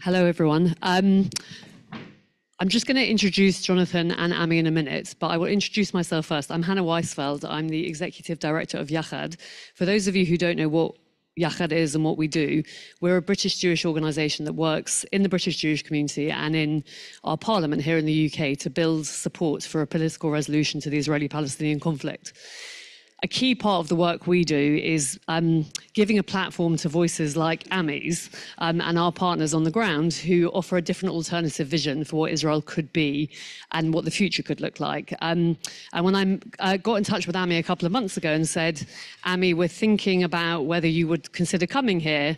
Hello, everyone. I'm just going to introduce Jonathan and Ami in a minute, but I will introduce myself first. I'm Hannah Weisfeld. I'm the Executive Director of Yachad. For those of you who don't know what Yachad is and what we do, we're a British Jewish organisation that works in the British Jewish community and in our parliament here in the UK to build support for a political resolution to the Israeli-Palestinian conflict. A key part of the work we do is giving a platform to voices like Ami's and our partners on the ground who offer a different alternative vision for what Israel could be and what the future could look like. And when I got in touch with Ami a couple of months ago and said, Ami, we're thinking about whether you would consider coming here,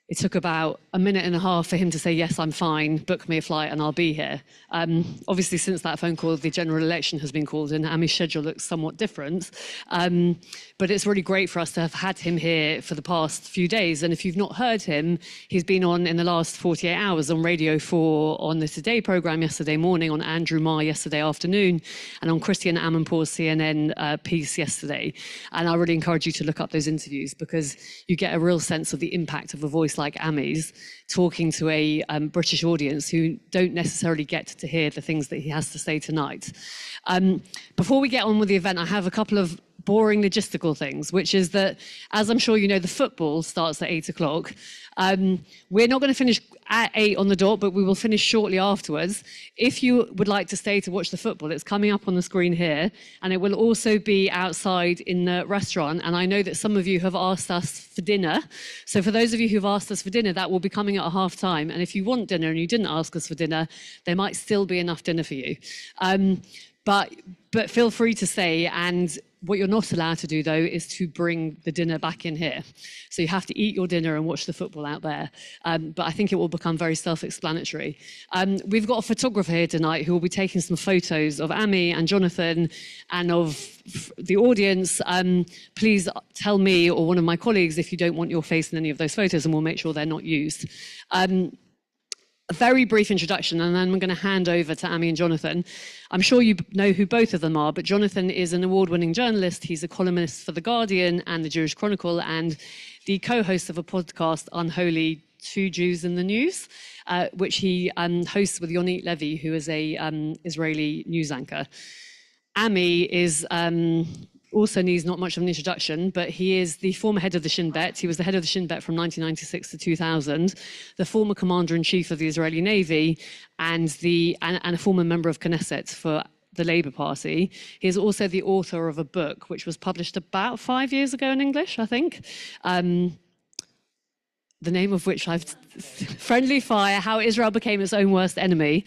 it took about a minute and a half for him to say, yes, I'm fine, book me a flight and I'll be here. Obviously, since that phone call, the general election has been called and Ami's schedule looks somewhat different. But it's really great for us to have had him here for the past few days. And if you've not heard him, he's been on in the last 48 hours on Radio 4, on the Today programme yesterday morning, on Andrew Marr yesterday afternoon, and on Christian Amanpour's CNN piece yesterday. And I really encourage you to look up those interviews because you get a real sense of the impact of a voice like Ami's talking to a British audience who don't necessarily get to hear the things that he has to say tonight. Before we get on with the event, I have a couple of boring logistical things, which is that, as I'm sure you know, the football starts at 8 o'clock. We're not going to finish at 8 on the dot, but we will finish shortly afterwards. If you would like to stay to watch the football, it's coming up on the screen here, and it will also be outside in the restaurant. And I know that some of you have asked us for dinner. So for those of you who've asked us for dinner, that will be coming at half time. And if you want dinner and you didn't ask us for dinner, there might still be enough dinner for you. But feel free to stay, and what you're not allowed to do, though, is to bring the dinner back in here. So you have to eat your dinner and watch the football out there. But I think it will become very self-explanatory. We've got a photographer here tonight who will be taking some photos of Ami and Jonathan and of the audience. Please tell me or one of my colleagues if you don't want your face in any of those photos, and we'll make sure they're not used. A very brief introduction, and then I'm going to hand over to Ami and Jonathan. I'm sure you know who both of them are, but Jonathan is an award-winning journalist. He's a columnist for The Guardian and The Jewish Chronicle, and the co-host of a podcast, Unholy, Two Jews in the News, which he hosts with Yonit Levy, who is a Israeli news anchor. Ami is... also needs not much of an introduction, but he is the former head of the Shin Bet. He was the head of the Shin Bet from 1996 to 2000, the former commander-in-chief of the Israeli Navy, and a former member of Knesset for the Labour Party. He is also the author of a book which was published about 5 years ago in English, I think. The name of which Friendly Fire, How Israel Became Its Own Worst Enemy,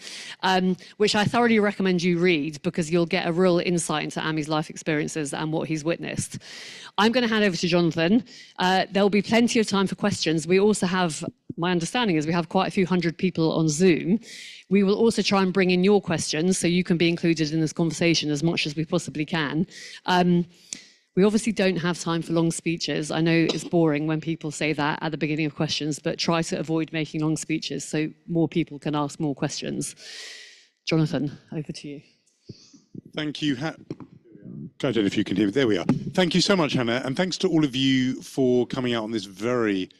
which I thoroughly recommend you read because you'll get a real insight into Ami's life experiences and what he's witnessed. I'm going to hand over to Jonathan. There'll be plenty of time for questions. We also have, my understanding is we have quite a few hundred people on Zoom. We will also try and bring in your questions so you can be included in this conversation as much as we possibly can. We obviously don't have time for long speeches. I know it's boring when people say that at the beginning of questions, but try to avoid making long speeches so more people can ask more questions. Jonathan, over to you. Thank you. I don't know if you can hear me. There we are. Thank you so much, Hannah, and thanks to all of you for coming out on this very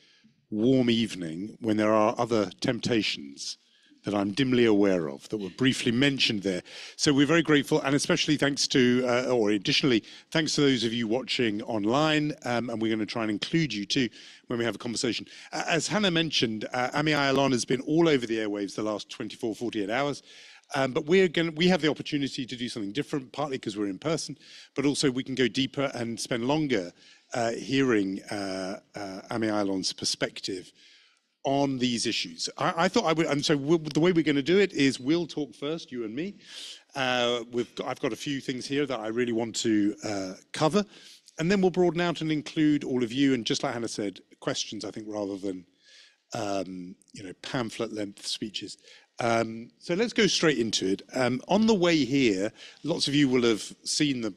warm evening when there are other temptations that I'm dimly aware of, that were briefly mentioned there. So we're very grateful, and especially thanks to, additionally, thanks to those of you watching online, and we're going to try and include you too when we have a conversation. As Hannah mentioned, Ami Ayalon has been all over the airwaves the last 24, 48 hours, but we have the opportunity to do something different, partly because we're in person, but also we can go deeper and spend longer hearing Ami Ayalon's perspective on these issues. I thought I would, and so the way we're going to do it is we'll talk first, you and me. I've got a few things here that I really want to cover, and then we'll broaden out and include all of you. And just like Hannah said, questions, I think, rather than pamphlet-length speeches. So let's go straight into it. On the way here, lots of you will have seen the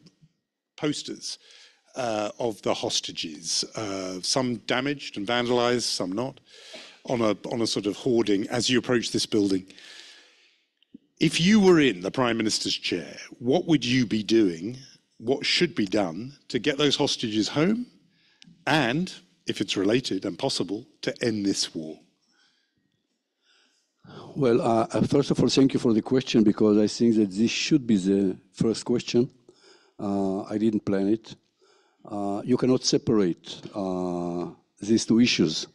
posters of the hostages, some damaged and vandalized, some not, on a sort of hoarding as you approach this building. If you were in the Prime Minister's chair, what would you be doing? What should be done to get those hostages home? And, if it's related and possible, to end this war? Well, first of all, thank you for the question because I think that this should be the first question. I didn't plan it. You cannot separate these two issues.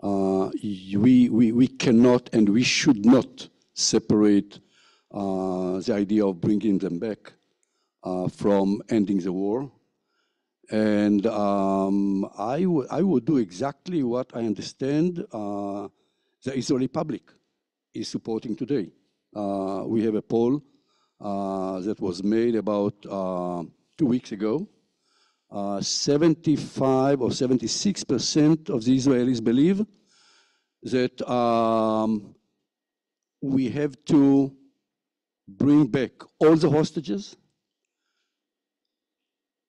We cannot and we should not separate the idea of bringing them back from ending the war. And I would do exactly what I understand the Israeli public is supporting today. We have a poll that was made about 2 weeks ago. 75 or 76% of the Israelis believe that we have to bring back all the hostages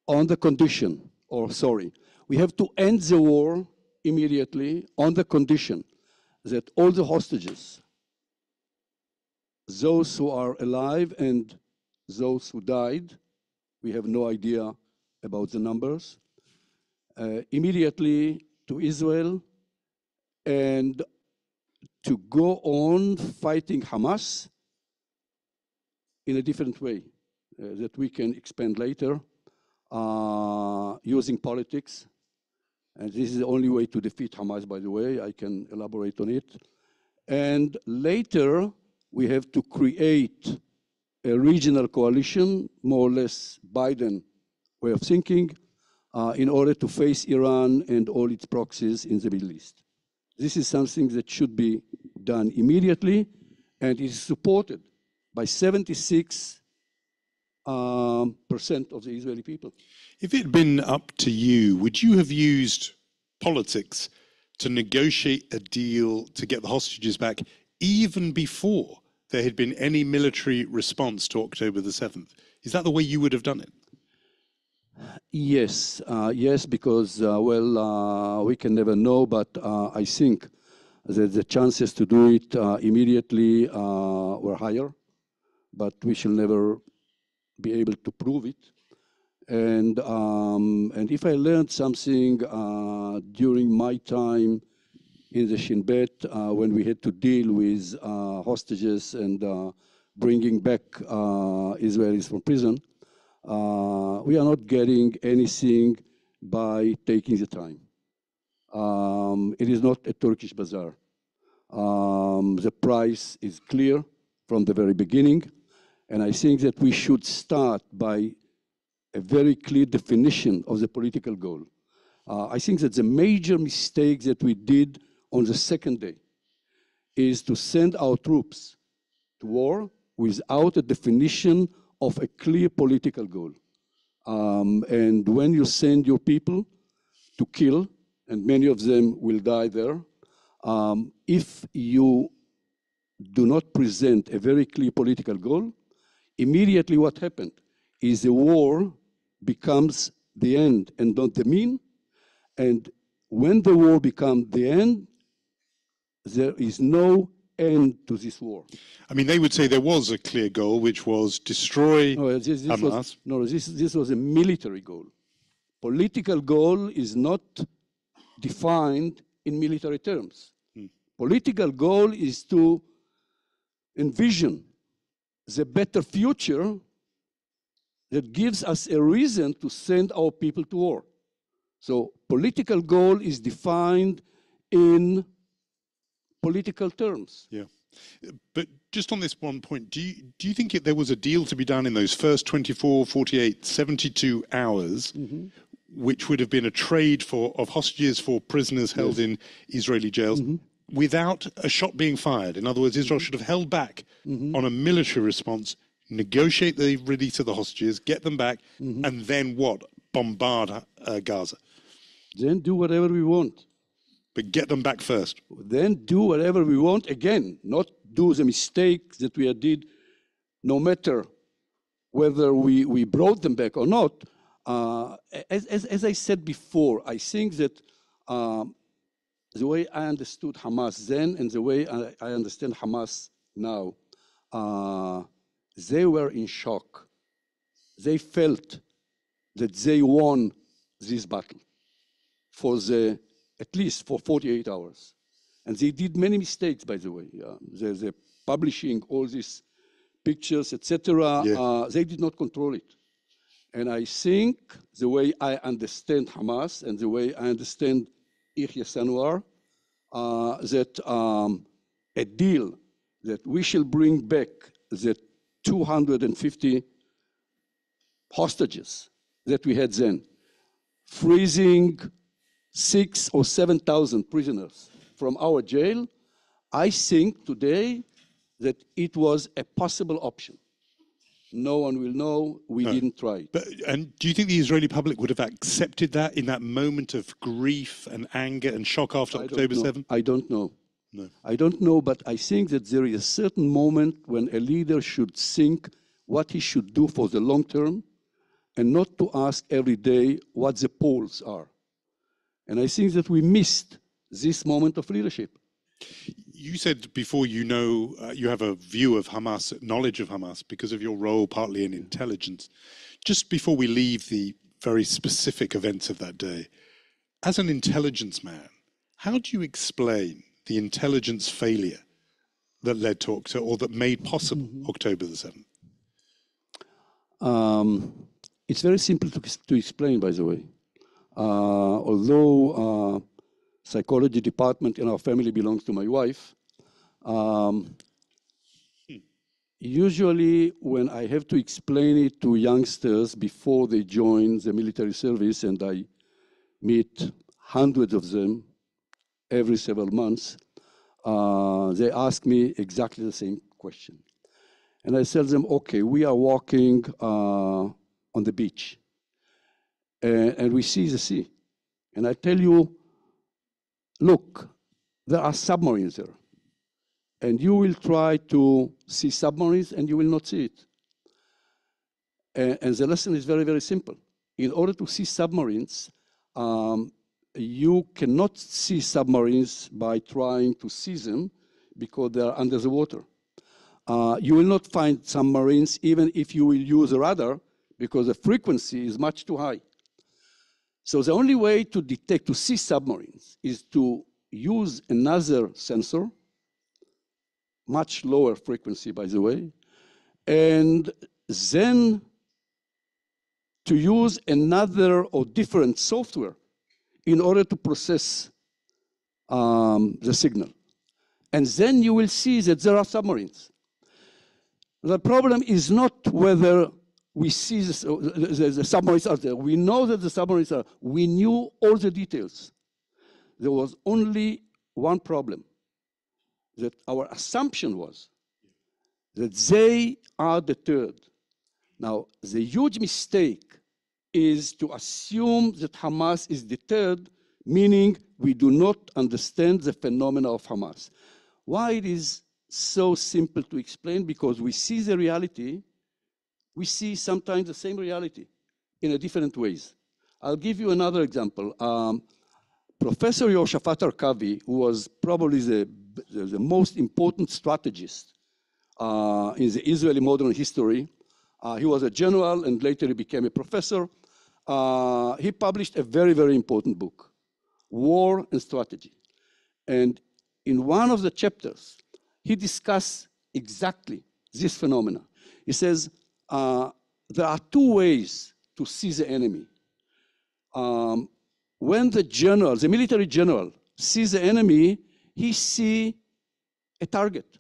on the condition, or sorry, we have to end the war immediately on the condition that all the hostages, those who are alive and those who died, we have no idea about the numbers, immediately to Israel and to go on fighting Hamas in a different way that we can expand later using politics. And this is the only way to defeat Hamas, by the way. I can elaborate on it. And later, we have to create a regional coalition, more or less Biden way of thinking, in order to face Iran and all its proxies in the Middle East. This is something that should be done immediately, and is supported by 76% of the Israeli people. If it had been up to you, would you have used politics to negotiate a deal to get the hostages back even before there had been any military response to October the 7th? Is that the way you would have done it? Yes, yes, because, we can never know, but I think that the chances to do it immediately were higher, but we shall never be able to prove it. And if I learned something during my time in the Shin Bet, when we had to deal with hostages and bringing back Israelis from prison, we are not getting anything by taking the time. It is not a Turkish bazaar. The price is clear from the very beginning, and I think that we should start by a very clear definition of the political goal. I think that the major mistake that we did on the second day is to send our troops to war without a definition of a clear political goal. And when you send your people to kill, and many of them will die there, if you do not present a very clear political goal, immediately what happened is the war becomes the end and not the mean. And when the war becomes the end, there is no end to this war. I mean, they would say there was a clear goal, which was destroy Hamas. This was a military goal. Political goal is not defined in military terms. Political goal is to envision the better future that gives us a reason to send our people to war. So political goal is defined in political terms. Yeah. But just on this one point, do you think there was a deal to be done in those first 24, 48, 72 hours, which would have been a trade of hostages for prisoners held in Israeli jails, without a shot being fired? In other words, Israel should have held back on a military response, negotiate the release of the hostages, get them back, and then what? Bombard Gaza. Then do whatever we want. But get them back first. Then do whatever we want again, not do the mistake that we did, no matter whether we brought them back or not. As I said before, I think that the way I understood Hamas then and the way I understand Hamas now, they were in shock. They felt that they won this battle for at least for 48 hours. And they did many mistakes, by the way. They're publishing all these pictures, etc. Yeah. They did not control it. And I think the way I understand Hamas and the way I understand Yahya Sinwar, that a deal that we shall bring back the 250 hostages that we had then, freezing 6,000 or 7,000 prisoners from our jail, I think today that it was a possible option. No one will know, we didn't try it. And do you think the Israeli public would have accepted that in that moment of grief and anger and shock after October 7th? I don't know. No. I don't know, but I think that there is a certain moment when a leader should think what he should do for the long term and not to ask every day what the polls are. And I think that we missed this moment of leadership. You said before you have a view of Hamas, knowledge of Hamas, because of your role partly in intelligence. Just before we leave the very specific events of that day, as an intelligence man, how do you explain the intelligence failure that led to or that made possible October the 7th? It's very simple to explain, by the way. Although psychology department in our family belongs to my wife, usually when I have to explain it to youngsters before they join the military service, and I meet hundreds of them every several months, they ask me exactly the same question. And I tell them, okay, we are walking on the beach, and we see the sea. And I tell you, look, there are submarines there. And you will try to see submarines, and you will not see it. And the lesson is very, very simple. In order to see submarines, you cannot see submarines by trying to see them because they are under the water. You will not find submarines even if you will use a radar because the frequency is much too high. So the only way to detect, to see submarines is to use another sensor, much lower frequency, by the way, and then to use another or different software in order to process the signal. And then you will see that there are submarines. The problem is not whether we see the submarines are there. We know that the submarines are. We knew all the details. There was only one problem, that our assumption was that they are deterred. Now, the huge mistake is to assume that Hamas is deterred, meaning we do not understand the phenomena of Hamas. Why it is so simple to explain? Because we see the reality, we see sometimes the same reality in a different ways. I'll give you another example. Professor Yoshafat Arkavi, who was probably the most important strategist in the Israeli modern history, he was a general and later he became a professor. He published a very, very important book, War and Strategy. And in one of the chapters, he discussed exactly this phenomena. He says, there are two ways to see the enemy. When the general, the military general, sees the enemy, he sees a target,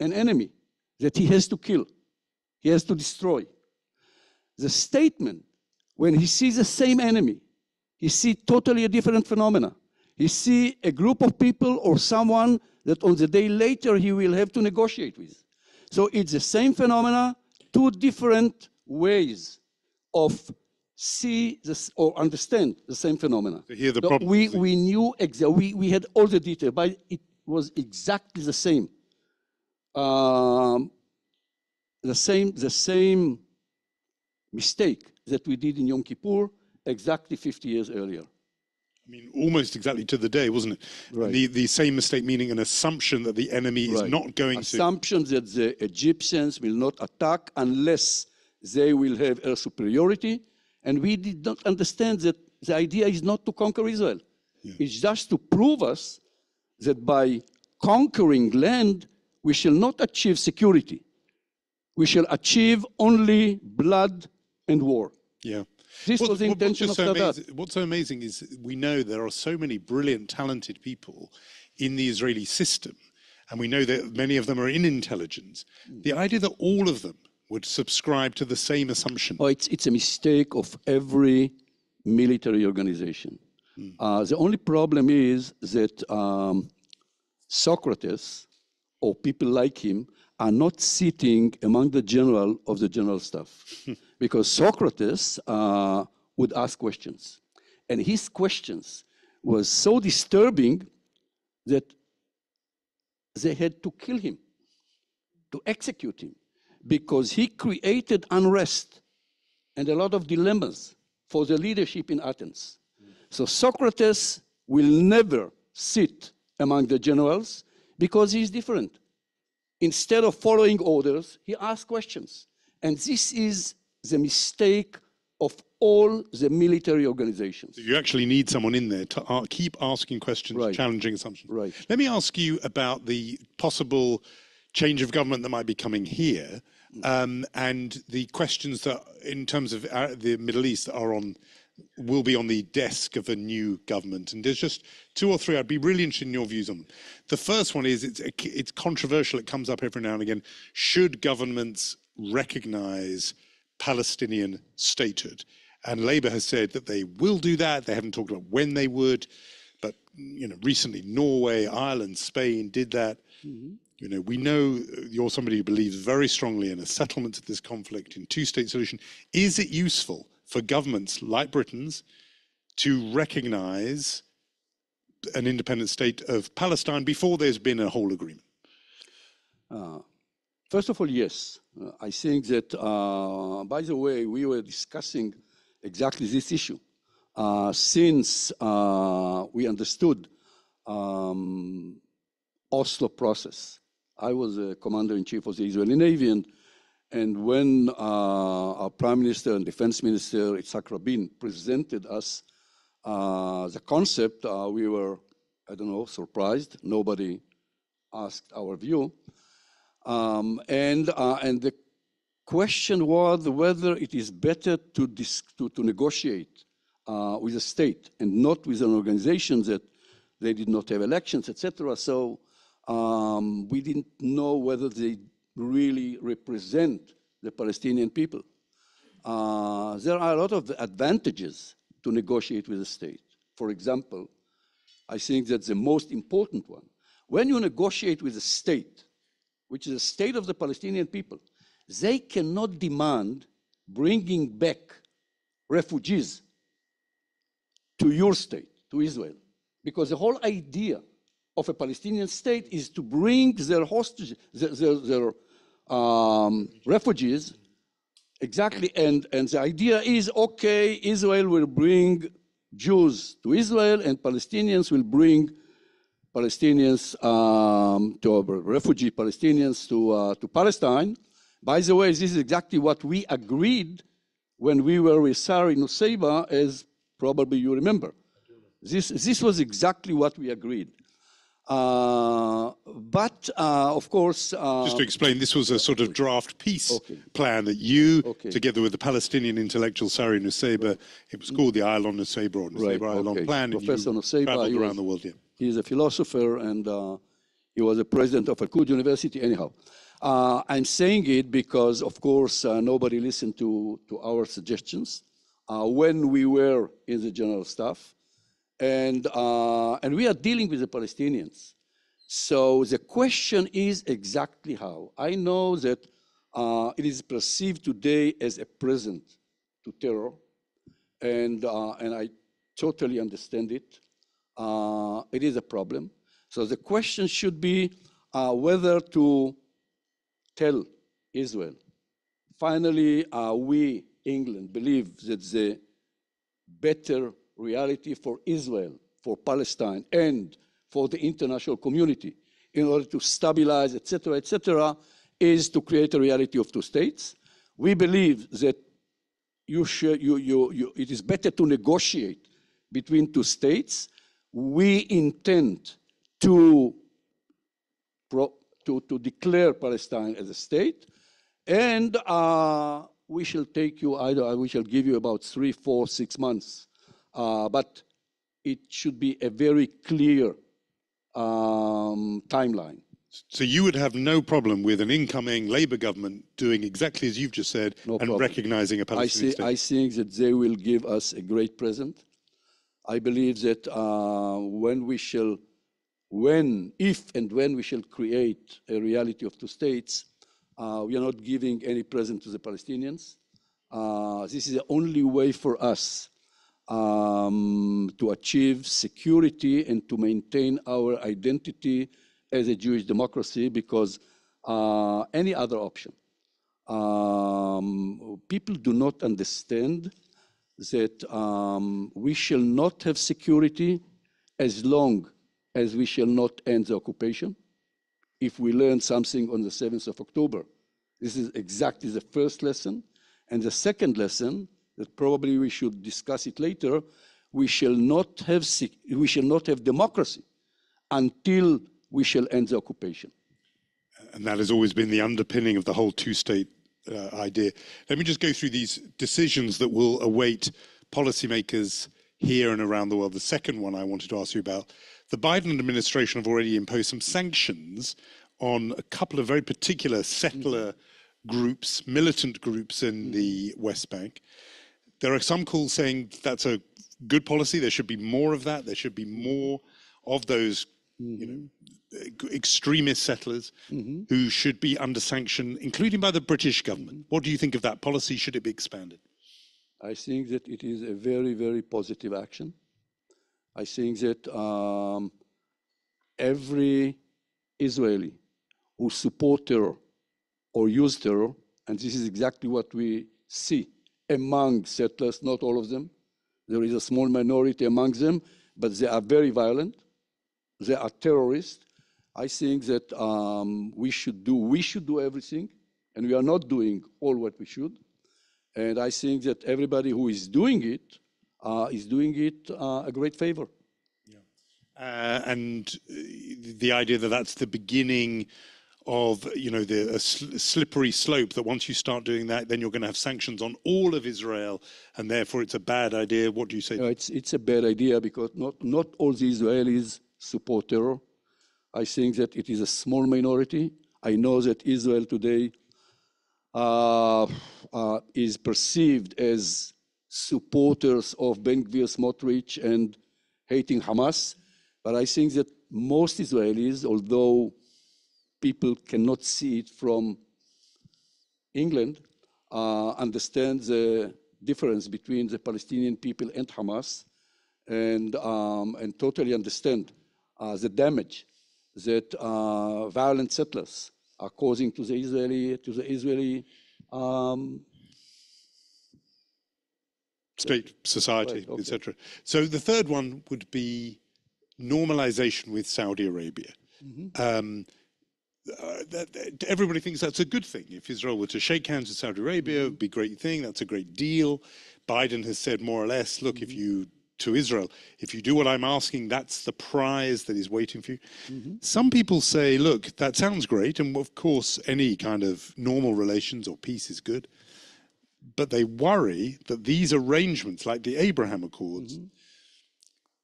an enemy that he has to kill, he has to destroy. The statement, when he sees the same enemy, he sees totally a different phenomena. He sees a group of people or someone that on the day later he will have to negotiate with. So it's the same phenomena, two different ways of see this or understand the same phenomena. To hear the problem. We knew exactly, we had all the detail, but it was exactly the same. The same mistake that we did in Yom Kippur exactly 50 years earlier. I mean, almost exactly to the day, wasn't it? Right. The same mistake, meaning an assumption that the enemy is not going to. Assumption that the Egyptians will not attack unless they will have air superiority. And we did not understand that the idea is not to conquer Israel. Yeah. It's just to prove us that by conquering land, we shall not achieve security. We shall achieve only blood and war. Yeah. This was the intention of Sadat. What's so amazing is we know there are so many brilliant, talented people in the Israeli system, and we know that many of them are in intelligence. The idea that all of them would subscribe to the same assumption. Oh, it's a mistake of every military organization. The only problem is that Socrates or people like him are not sitting among the general of the general staff. Because Socrates would ask questions. And his questions was so disturbing that they had to kill him, to execute him, because he created unrest and a lot of dilemmas for the leadership in Athens. So Socrates will never sit among the generals because he's different. Instead of following orders, he asks questions. And this is the mistake of all the military organizations. You actually need someone in there to keep asking questions, Right. challenging assumptions. Right. Let me ask you about the possible change of government that might be coming here, and the questions that, in terms of the Middle East, will be on the desk of a new government. And there's just two or three I'd be really interested in your views on them. The first one is it's controversial. It comes up every now and again. Should governments recognize Palestinian statehood? And Labour has said that they will do that. They haven't talked about when they would, but recently Norway, Ireland, Spain did that. We know you're somebody who believes very strongly in a settlement of this conflict, in two-state solution. Is it useful for governments like Britain's to recognize an independent state of Palestine before there's been a whole agreement? First of all, yes. I think that, by the way, we were discussing exactly this issue since we understood Oslo process. I was a commander-in-chief of the Israeli Navy, and when our Prime Minister and Defense Minister, Yitzhak Rabin, presented us the concept, we were, surprised. Nobody asked our view. And the question was whether it is better to negotiate with a state and not with an organization that they did not have elections, etc. So we didn't know whether they really represent the Palestinian people. There are a lot of advantages to negotiate with a state. For example, I think that the most important one, when you negotiate with a state, which is a state of the Palestinian people, they cannot demand bringing back refugees to your state, to Israel, because the whole idea of a Palestinian state is to bring their hostages, their refugees, exactly, and the idea is, okay, Israel will bring Jews to Israel and Palestinians will bring Palestinians, refugee Palestinians to Palestine. By the way, this is exactly what we agreed when we were with Sari Nusseibeh, as probably you remember. This was exactly what we agreed. But of course... Just to explain, this was a sort of draft peace plan that you, together with the Palestinian intellectual Sari Nusseibeh, it was called the Ayalon Nusseibeh or Nusseibeh-Ayalon plan, Professor and you Nusseibeh, traveled around the world. He's a philosopher, and he was a president of Al-Quds University. Anyhow, I'm saying it because, of course, nobody listened to our suggestions when we were in the general staff. And we are dealing with the Palestinians. So the question is exactly how. I know that it is perceived today as a present to terror, and I totally understand it. It is a problem. So the question should be whether to tell Israel, finally, we, England, believe that the better reality for Israel, for Palestine, and for the international community in order to stabilize, etc., is to create a reality of two states. We believe that it is better to negotiate between two states. We intend to, to declare Palestine as a state, and we shall take you either, we shall give you about 3, 4, 6 months, but it should be a very clear timeline. So you would have no problem with an incoming Labour government doing exactly as you've just said and recognizing a Palestinian state? I think that they will give us a great present. I believe that if and when we shall create a reality of 2 states, we are not giving any present to the Palestinians. This is the only way for us to achieve security and to maintain our identity as a Jewish democracy, because any other option, people do not understand that we shall not have security as long as we shall not end the occupation. If we learn something on the 7th of October, this is exactly the first lesson. And the second lesson, that probably we should discuss it later, we shall not have democracy until we shall end the occupation. And that has always been the underpinning of the whole 2-state idea. Let me just go through these decisions that will await policymakers here and around the world. The second one I wanted to ask you about, the Biden administration have already imposed some sanctions on a couple of very particular settler groups, militant groups in the West Bank. There are some calls saying that's a good policy. There should be more of that. There should be more of those extremist settlers who should be under sanction, including by the British government. What do you think of that policy? Should it be expanded? I think that it is a very, very positive action. I think that every Israeli who support terror or use terror, and this is exactly what we see among settlers, not all of them. There is a small minority among them, but they are very violent. They are terrorists. I think that we should do everything, and we are not doing all what we should. And I think that everybody who is doing it a great favor. Yeah. And the idea that that's the beginning of the slippery slope, that once you start doing that, then you're going to have sanctions on all of Israel, and therefore it's a bad idea. What do you say? No, it's a bad idea because not all the Israelis support terror. I think that it is a small minority. I know that Israel today is perceived as supporters of Ben Gvir, Smotrich, and hating Hamas. But I think that most Israelis, although people cannot see it from England, understand the difference between the Palestinian people and Hamas, and totally understand the damage that violent settlers are causing to the Israeli state, society, right, etc. So the third one would be normalization with Saudi Arabia. Everybody thinks that's a good thing. If Israel were to shake hands with Saudi Arabia, it would be a great thing. That's a great deal. Biden has said more or less, look, if you do what I'm asking, that's the prize that is waiting for you. Some people say, look, that sounds great. And of course, any kind of normal relations or peace is good. But they worry that these arrangements, like the Abraham Accords,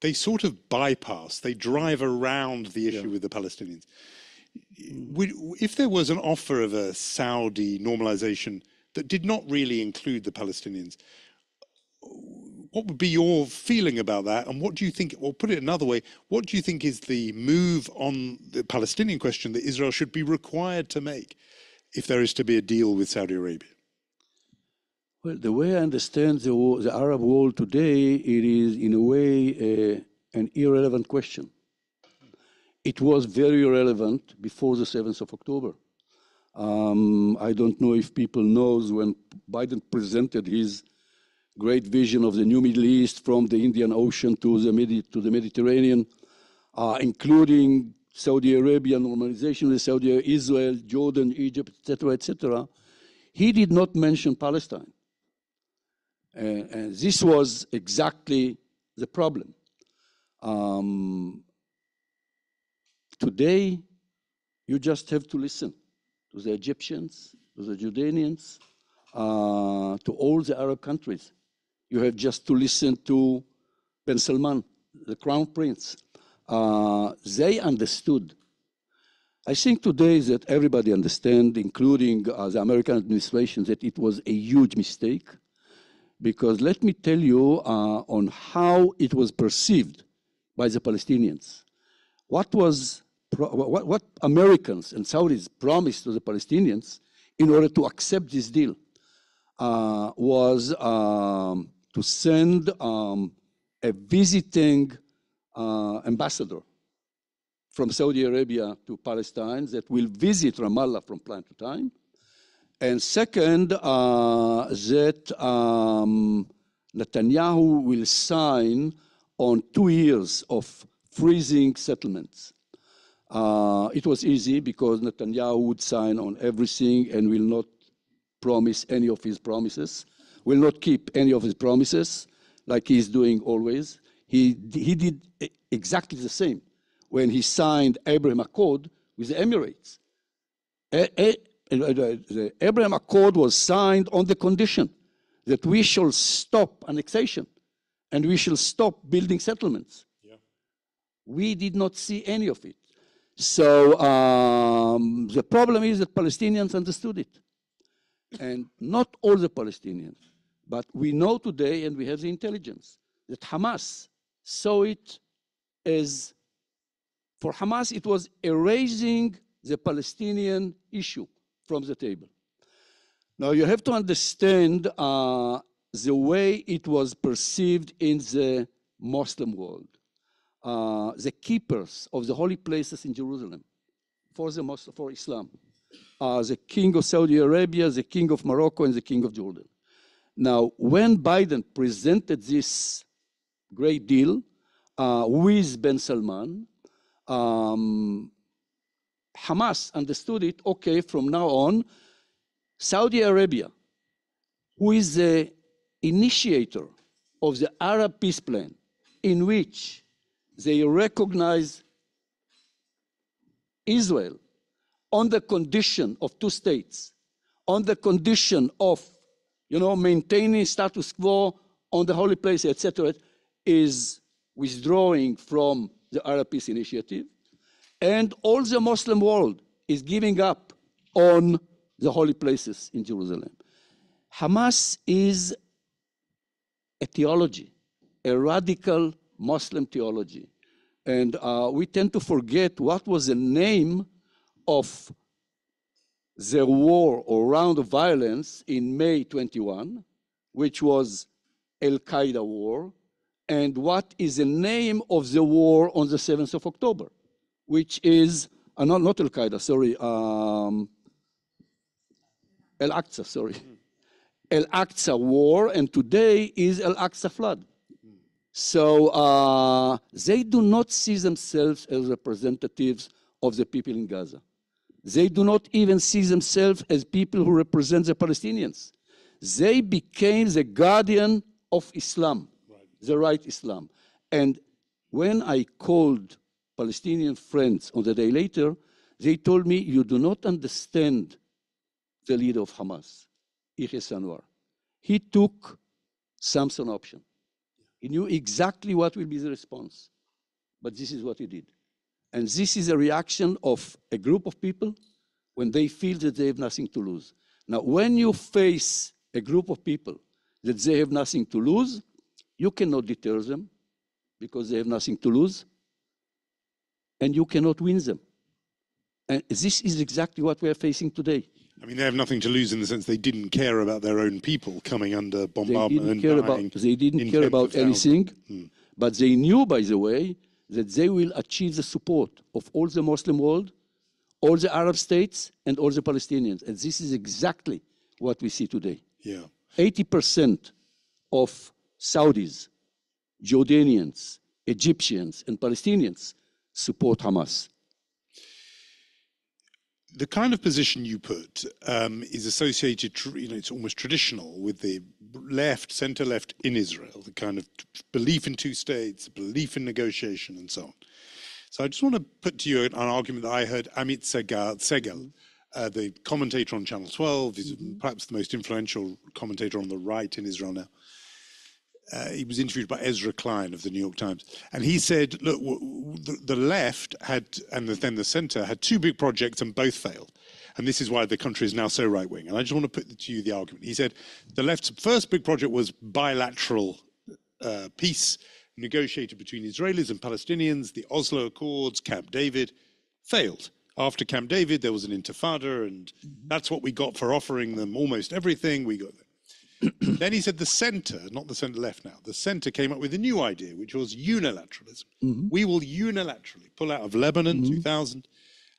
they sort of bypass, they drive around the issue with the Palestinians. If there was an offer of a Saudi normalization that did not really include the Palestinians, what would be your feeling about that? And what do you think, or put it another way, what do you think is the move on the Palestinian question that Israel should be required to make if there is to be a deal with Saudi Arabia? Well, the way I understand the Arab world today, it is in a way an irrelevant question. It was very relevant before the 7th of October. I don't know if people know when Biden presented his great vision of the new Middle East from the Indian Ocean to the Mediterranean, including Saudi Arabia, normalization with Saudi, Israel, Jordan, Egypt, etc. He did not mention Palestine. And this was exactly the problem. Today, you just have to listen to the Egyptians, to the Jordanians, to all the Arab countries. You have just to listen to Ben Salman, the crown prince. They understood. I think today that everybody understands, including the American administration, that it was a huge mistake. Because let me tell you on how it was perceived by the Palestinians. What Americans and Saudis promised to the Palestinians in order to accept this deal was to send a visiting ambassador from Saudi Arabia to Palestine that will visit Ramallah from time to time. And second, that Netanyahu will sign on 2 years of freezing settlements. It was easy because Netanyahu would sign on everything and will not promise any of his promises, will not keep any of his promises like he's doing always. He did exactly the same when he signed Abraham Accord with the Emirates. The Abraham Accord was signed on the condition that we shall stop annexation and we shall stop building settlements. Yeah. We did not see any of it. So the problem is that Palestinians understood it. And not all the Palestinians, but we know today, and we have the intelligence, that Hamas saw it as, for Hamas, it was erasing the Palestinian issue from the table. Now, you have to understand the way it was perceived in the Muslim world. The keepers of the holy places in Jerusalem for Islam, the king of Saudi Arabia, the king of Morocco, and the king of Jordan. Now, when Biden presented this great deal with Ben Salman, Hamas understood it, okay, from now on, Saudi Arabia, who is the initiator of the Arab peace plan, in which they recognize Israel on the condition of 2 states, on the condition of, maintaining status quo on the holy place, etc., is withdrawing from the Arab Peace Initiative. And all the Muslim world is giving up on the holy places in Jerusalem. Hamas is a theology, a radical Muslim theology. And we tend to forget what was the name of the war or round of violence in May 21, which was Al-Qaeda war, and what is the name of the war on the 7th of October, which is, not Al-Qaeda, sorry, Al-Aqsa, sorry. Al-Aqsa war, and today is Al-Aqsa flood. So they do not see themselves as representatives of the people in Gaza. They do not even see themselves as people who represent the Palestinians. They became the guardian of Islam, the right Islam. And when I called Palestinian friends on the day later, they told me, you do not understand the leader of Hamas, Yahya Sinwar. He took Samson option. He knew exactly what will be the response, but this is what he did. And this is a reaction of a group of people when they feel that they have nothing to lose. Now, when you face a group of people that they have nothing to lose, you cannot deter them because they have nothing to lose, and you cannot win them. And this is exactly what we are facing today. I mean, they have nothing to lose in the sense they didn't care about their own people coming under bombardment and dying. They didn't care about anything, but they knew, by the way, that they will achieve the support of all the Muslim world, all the Arab states, and all the Palestinians. And this is exactly what we see today. Yeah. 80% of Saudis, Jordanians, Egyptians, and Palestinians support Hamas. The kind of position you put is associated, it's almost traditional with the left, center-left in Israel, the kind of belief in 2 states, belief in negotiation, and so on. So I just want to put to you an argument that I heard Amit Segal, the commentator on Channel 12, is perhaps the most influential commentator on the right in Israel now. He was interviewed by Ezra Klein of the New York Times. And he said, look, the left had, and then the center had two big projects and both failed. And this is why the country is now so right-wing. And I just want to put to you the argument. He said the left's first big project was bilateral peace negotiated between Israelis and Palestinians. The Oslo Accords, Camp David, failed. After Camp David, there was an intifada, and that's what we got for offering them almost everything. We got Then he said the center, not the center left now, the center came up with a new idea, which was unilateralism. We will unilaterally pull out of Lebanon 2000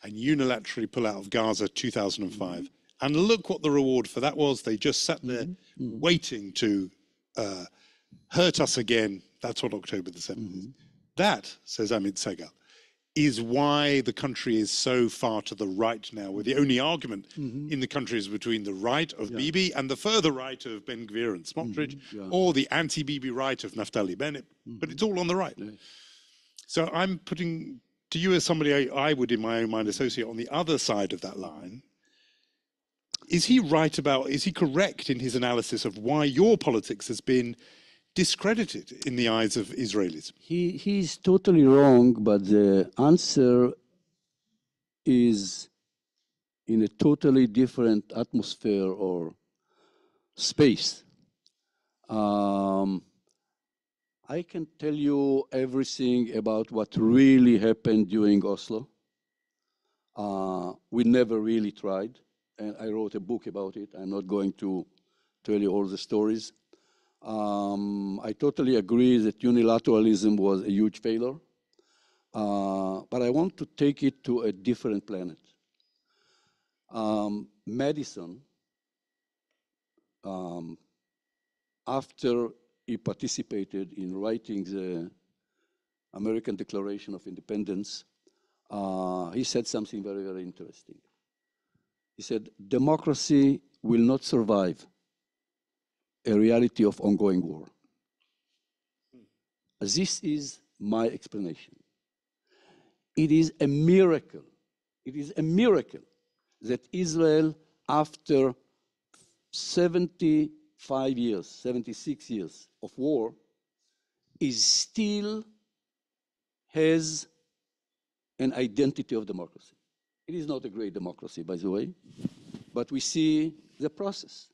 and unilaterally pull out of Gaza 2005. And look what the reward for that was. They just sat there waiting to hurt us again. That's what October the 7th is. That, says Amit Segal, is why the country is so far to the right now, where the only argument in the country is between the right of Bibi and the further right of Ben Gvir and Smotrich, or the anti-Bibi right of Naftali Bennett, but it's all on the right. So I'm putting to you as somebody I would in my own mind associate on the other side of that line. Is he correct in his analysis of why your politics has been discredited in the eyes of Israelis? He's totally wrong, but the answer is in a totally different atmosphere or space. I can tell you everything about what really happened during Oslo. We never really tried, and I wrote a book about it. I'm not going to tell you all the stories. I totally agree that unilateralism was a huge failure, but I want to take it to a different planet. Madison, after he participated in writing the American Declaration of Independence, he said something very, very interesting. He said, democracy will not survive a reality of ongoing war. This is my explanation. It is a miracle. It is a miracle that Israel, after 75 years, 76 years of war, is still has an identity of democracy. It is not a great democracy, by the way, but we see the process.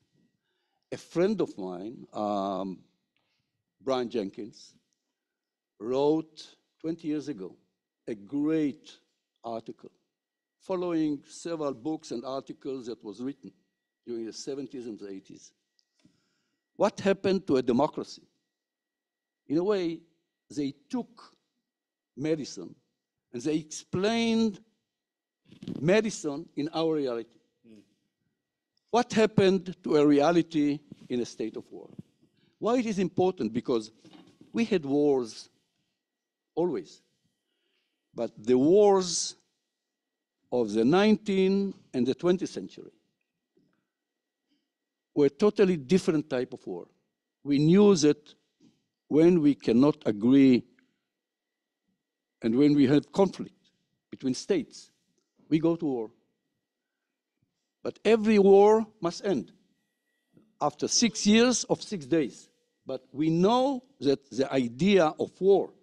A friend of mine, Brian Jenkins, wrote 20 years ago a great article following several books and articles that was written during the 70s and the 80s. What happened to a democracy? In a way, they took medicine and they explained medicine in our reality. What happened to a reality in a state of war? Why it is important? Because we had wars always, but the wars of the 19th and the 20th century were a totally different type of war. We knew that when we cannot agree and when we have conflict between states, we go to war. But every war must end after 6 years of 6 days. But we know that the idea of war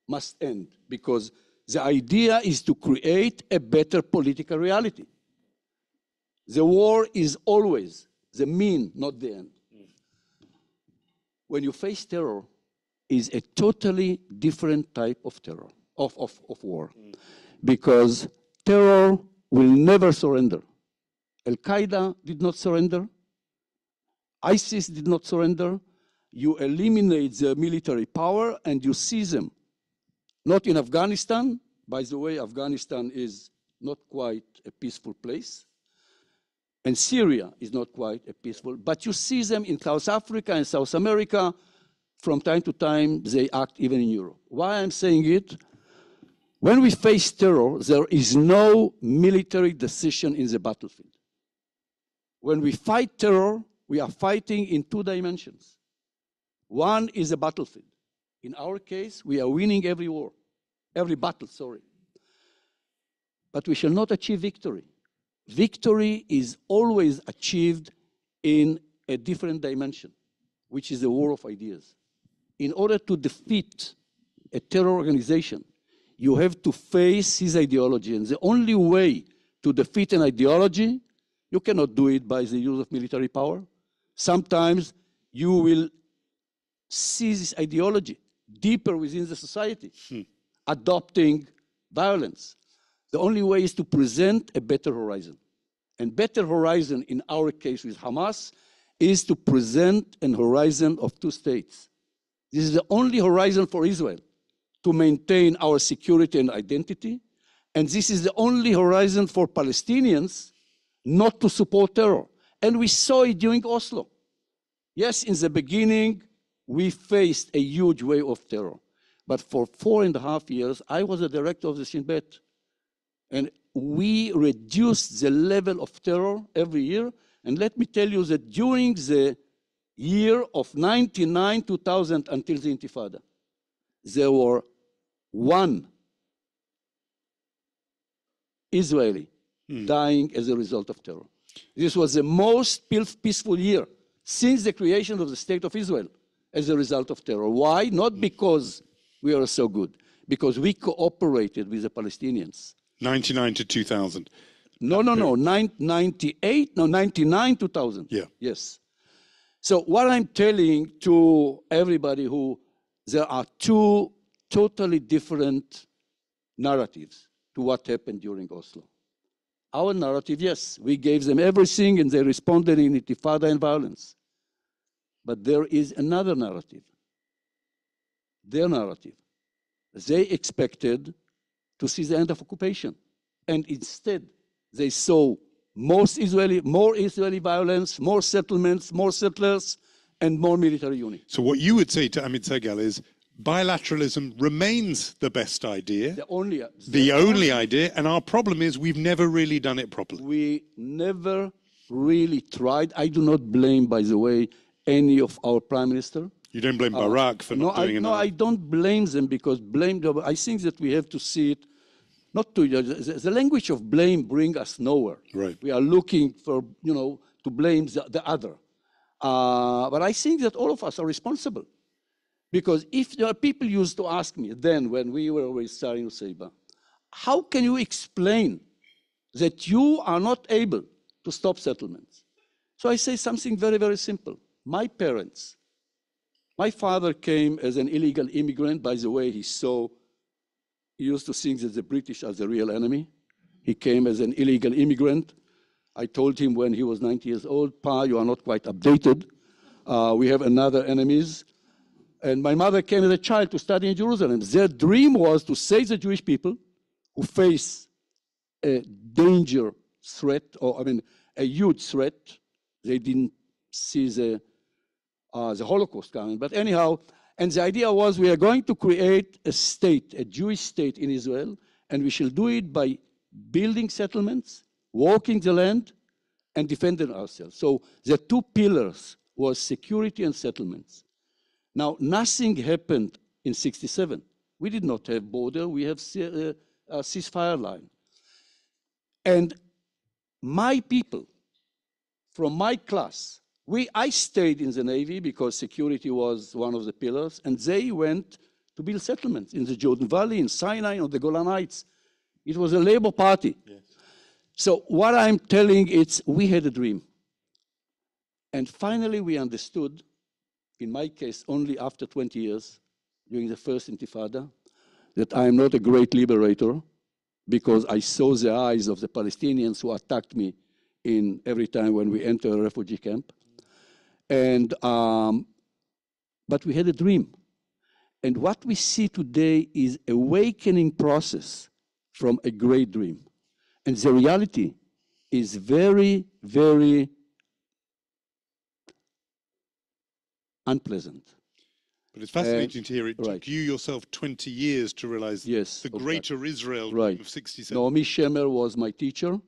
must end because the idea is to create a better political reality. The war is always the mean, not the end. When you face terror, is a totally different type of terror, of war. Because terror will never surrender. Al-Qaeda did not surrender. ISIS did not surrender. You eliminate the military power and you seize them. Not in Afghanistan. By the way, Afghanistan is not quite a peaceful place. And Syria is not quite a peaceful, but you see them in South Africa and South America. From time to time, they act even in Europe. Why I'm saying it? When we face terror, there is no military decision in the battlefield. When we fight terror, we are fighting in 2 dimensions. One is a battlefield. In our case, we are winning every war, every battle, sorry. but we shall not achieve victory. Victory is always achieved in a different dimension, which is the war of ideas. In order to defeat a terror organization, you have to face his ideology. And the only way to defeat an ideology, you cannot do it by the use of military power. Sometimes you will see this ideology deeper within the society, adopting violence. The only way is to present a better horizon. And better horizon, in our case with Hamas, is to present an horizon of two states. This is the only horizon for Israel to maintain our security and identity. And this is the only horizon for Palestinians not to support terror. And we saw it during Oslo. Yes, in the beginning, we faced a huge wave of terror. But for 4.5 years, I was the director of the Shin Bet. And we reduced the level of terror every year. And let me tell you that during the year of 99, 2000 until the Intifada, there were one Israeli dying as a result of terror. This was the most peaceful year since the creation of the State of Israel as a result of terror. Why? Not because we are so good, because we cooperated with the Palestinians. 99 to 2000. No, 98, 99, 2000. Yeah. Yes. So what I'm telling to everybody there are two totally different narratives to what happened during Oslo. Our narrative, yes, we gave them everything and they responded in intifada and violence. But there is another narrative. Their narrative. They expected to see the end of occupation. And instead, they saw more Israeli violence, more settlements, more settlers, and more military units. So what you would say to Amit Segal is bilateralism remains the best idea, The only idea, and our problem is we've never really done it properly. We never really tried. I do not blame, by the way, any of our prime minister. You don't blame Barak for not doing enough? No, I don't blame them because I think that we have to see it, not to, the language of blame brings us nowhere. Right. We are looking for, to blame the other. But I think that all of us are responsible. Because if there are people used to ask me then when we were with Sari Nusayba, how can you explain that you are not able to stop settlements? So I say something very, very simple. My parents, my father came as an illegal immigrant. By the way, he used to think that the British are the real enemy. He came as an illegal immigrant. I told him when he was 90 years old, Pa, you are not quite updated. We have another enemies. And my mother came as a child to study in Jerusalem. Their dream was to save the Jewish people who face a danger threat, a huge threat. They didn't see the Holocaust coming. But anyhow, and the idea was we are going to create a state, a Jewish state in Israel, and we shall do it by building settlements, walking the land, and defending ourselves. So the two pillars was security and settlements. Now, nothing happened in 1967. We did not have border. We have a ceasefire line. And my people, from my class, I stayed in the Navy because security was one of the pillars, and they went to build settlements in the Jordan Valley, in Sinai, on the Golan Heights. It was a labor party. Yes. So what I'm telling is we had a dream. And finally we understood, in my case, only after 20 years, during the first Intifada, that I am not a great liberator because I saw the eyes of the Palestinians who attacked me every time when we enter a refugee camp. And, but we had a dream. And what we see today is awakening process from a great dream. And the reality is very, very unpleasant. But it's fascinating to hear it took you yourself 20 years to realize the greater Israel of 67. Naomi Shemer was my teacher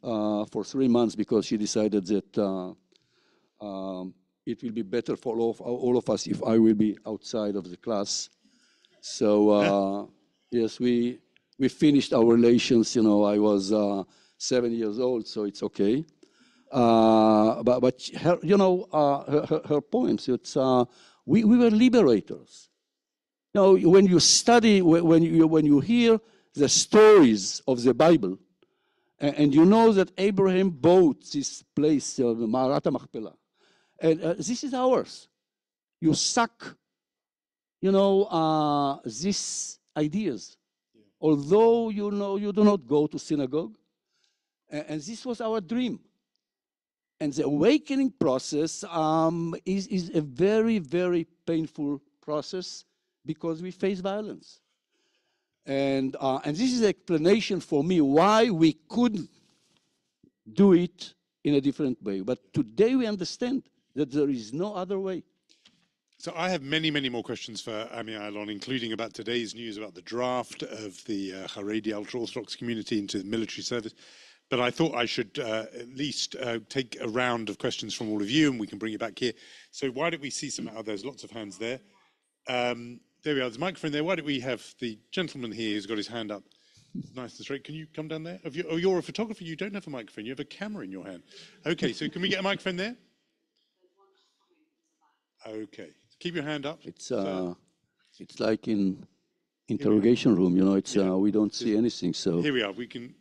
for 3 months because she decided that it will be better for all of us if I will be outside of the class. So yes, we we finished our relations. I was 7 years old, so it's okay. But her, her poems, we were liberators. When you study, when you hear the stories of the Bible, and you know that Abraham bought this place, Ma'arat HaMachpelah, and this is ours. You suck, these ideas, although you do not go to synagogue, and this was our dream. And the awakening process is a very, very painful process because we face violence. And this is the explanation for me why we couldn't do it in a different way. But today we understand that there is no other way. So I have many, many more questions for Ami Ayalon, including about today's news about the draft of the Haredi ultra-Orthodox community into military service. But I thought I should at least take a round of questions from all of you, and we can bring it back here. So why don't we see some? Oh, there's lots of hands there. There we are. There's a microphone there. Why don't we have the gentleman here who's got his hand up? Nice and straight. Can you come down there? You're a photographer. You don't have a microphone. You have a camera in your hand. Okay, so can we get a microphone there? Okay. Keep your hand up. It's like in interrogation room, It's we don't see anything. So here we are. We can.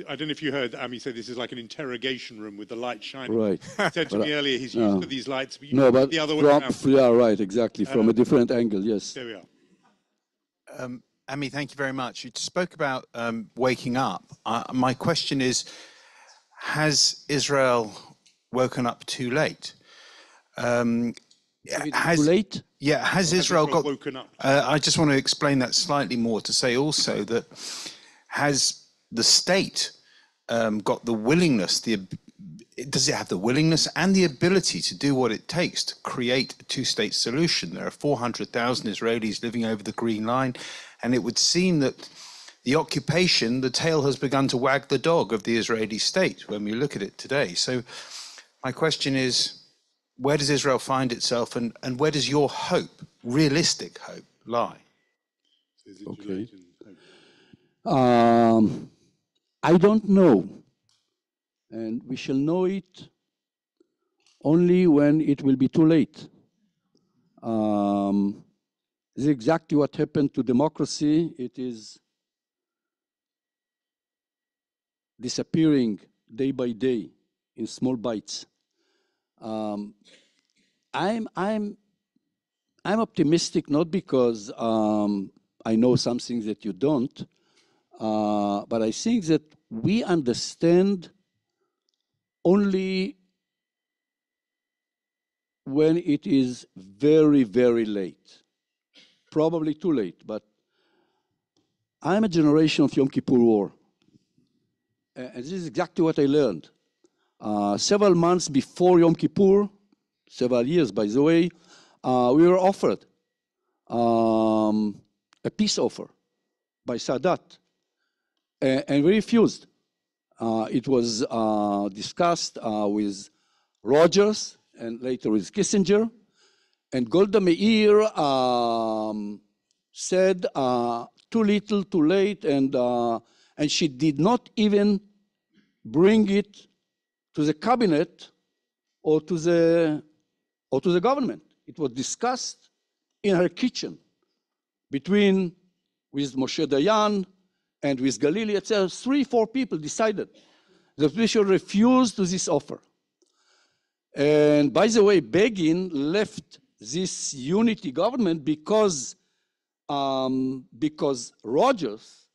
I don't know if you heard Ami say this is like an interrogation room with the light shining. Right. He said to me earlier he's used to these lights, but but the other way around. Yeah, right, exactly. From a different angle, yes. There we are. Ami, thank you very much. You spoke about waking up. My question is, has Israel woken up too late? Too late? Yeah, has Israel got woken up? I just want to explain that slightly more to say also that has the state got the willingness, does it have the willingness and the ability to do what it takes to create a two-state solution? There are 400,000 Israelis living over the Green Line, and it would seem that the occupation, the tail has begun to wag the dog of the Israeli state when we look at it today. So my question is, where does Israel find itself, and where does your hope, realistic hope, lie? Okay. I don't know, and we shall know it only when it will be too late. This is exactly what happened to democracy. It is disappearing day by day in small bites. I'm optimistic not because I know some things that you don't, but I think that we understand only when it is very, very late. Probably too late, but I'm a generation of Yom Kippur War. And this is exactly what I learned. Several months before Yom Kippur, several years, by the way, we were offered a peace offer by Sadat, and we refused. It was discussed with Rogers and later with Kissinger, and Golda Meir said too little, too late, and she did not even bring it to the cabinet or to the government. It was discussed in her kitchen with Moshe Dayan and with Galili, etc. 3-4 people decided that we should refuse to this offer. And by the way, Begin left this unity government because Rogers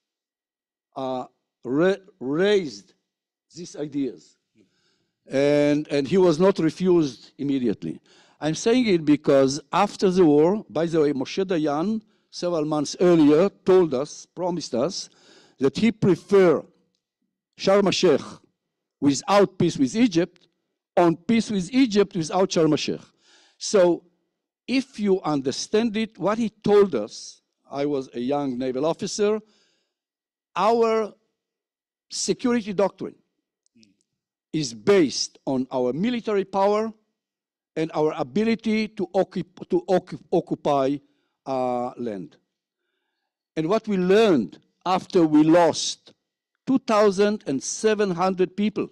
raised these ideas. And he was not refused immediately. I'm saying it because after the war, by the way, Moshe Dayan, several months earlier, promised us, that he preferred Sharm el-Sheikh without peace with Egypt on peace with Egypt without Sharm el-Sheikh. So if you understand it, what he told us, I was a young naval officer, our security doctrine is based on our military power and our ability to occupy land. And what we learned after we lost 2,700 people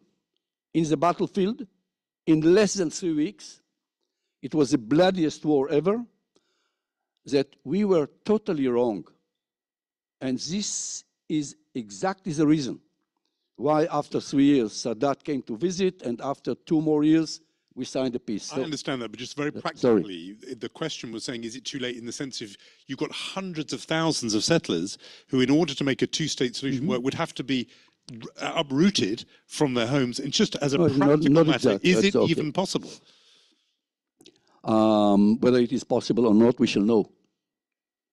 in the battlefield in less than 3 weeks. It was the bloodiest war ever, that we were totally wrong. And this is exactly the reason why after 3 years Sadat came to visit, and after 2 more years we signed a peace. I understand that, but just very practically, the question was saying, is it too late in the sense of you've got hundreds of thousands of settlers who, in order to make a two-state solution work, would have to be uprooted from their homes? And just as a practical matter, is it even possible? Whether it is possible or not, we shall know.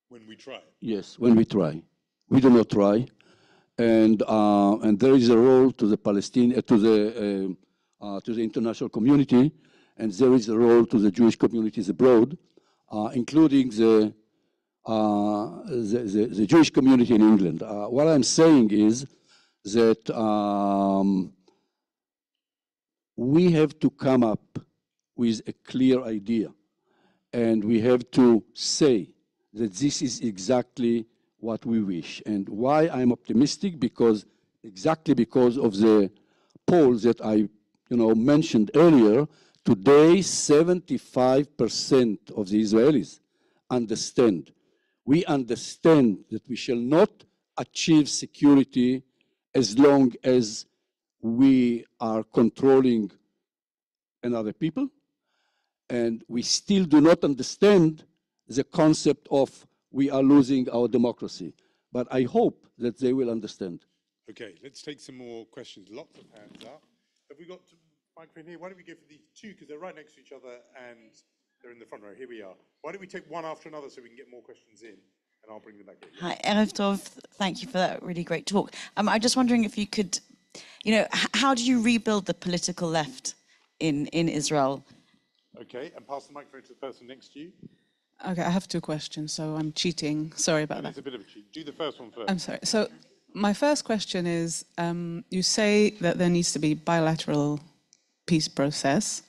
When we try. Yes, when we try. We do not try. And there is a role to the Palestinian, to the international community, and there is a role to the Jewish communities abroad, including the Jewish community in England. What I'm saying is that we have to come up with a clear idea, and we have to say that this is exactly what we wish. And why I'm optimistic? Exactly because of the polls that I mentioned earlier. Today, 75% of the Israelis understand. We understand that we shall not achieve security as long as we are controlling another people. And we still do not understand the concept of we are losing our democracy. But I hope that they will understand. Okay, let's take some more questions. Lots of hands up. Have we got a microphone here? Why don't we go for these two, because they're right next to each other and they're in the front row. Here we are. Why don't we take one after another so we can get more questions in, and I'll bring them back in. Hi, Erev Tov. Thank you for that really great talk. I'm just wondering if you could, how do you rebuild the political left in Israel? Okay, and pass the microphone to the person next to you. Okay, I have 2 questions, so I'm cheating. Sorry about that. It's a bit of a cheat. Do the first one first. I'm sorry. So my first question is, you say that there needs to be bilateral peace process,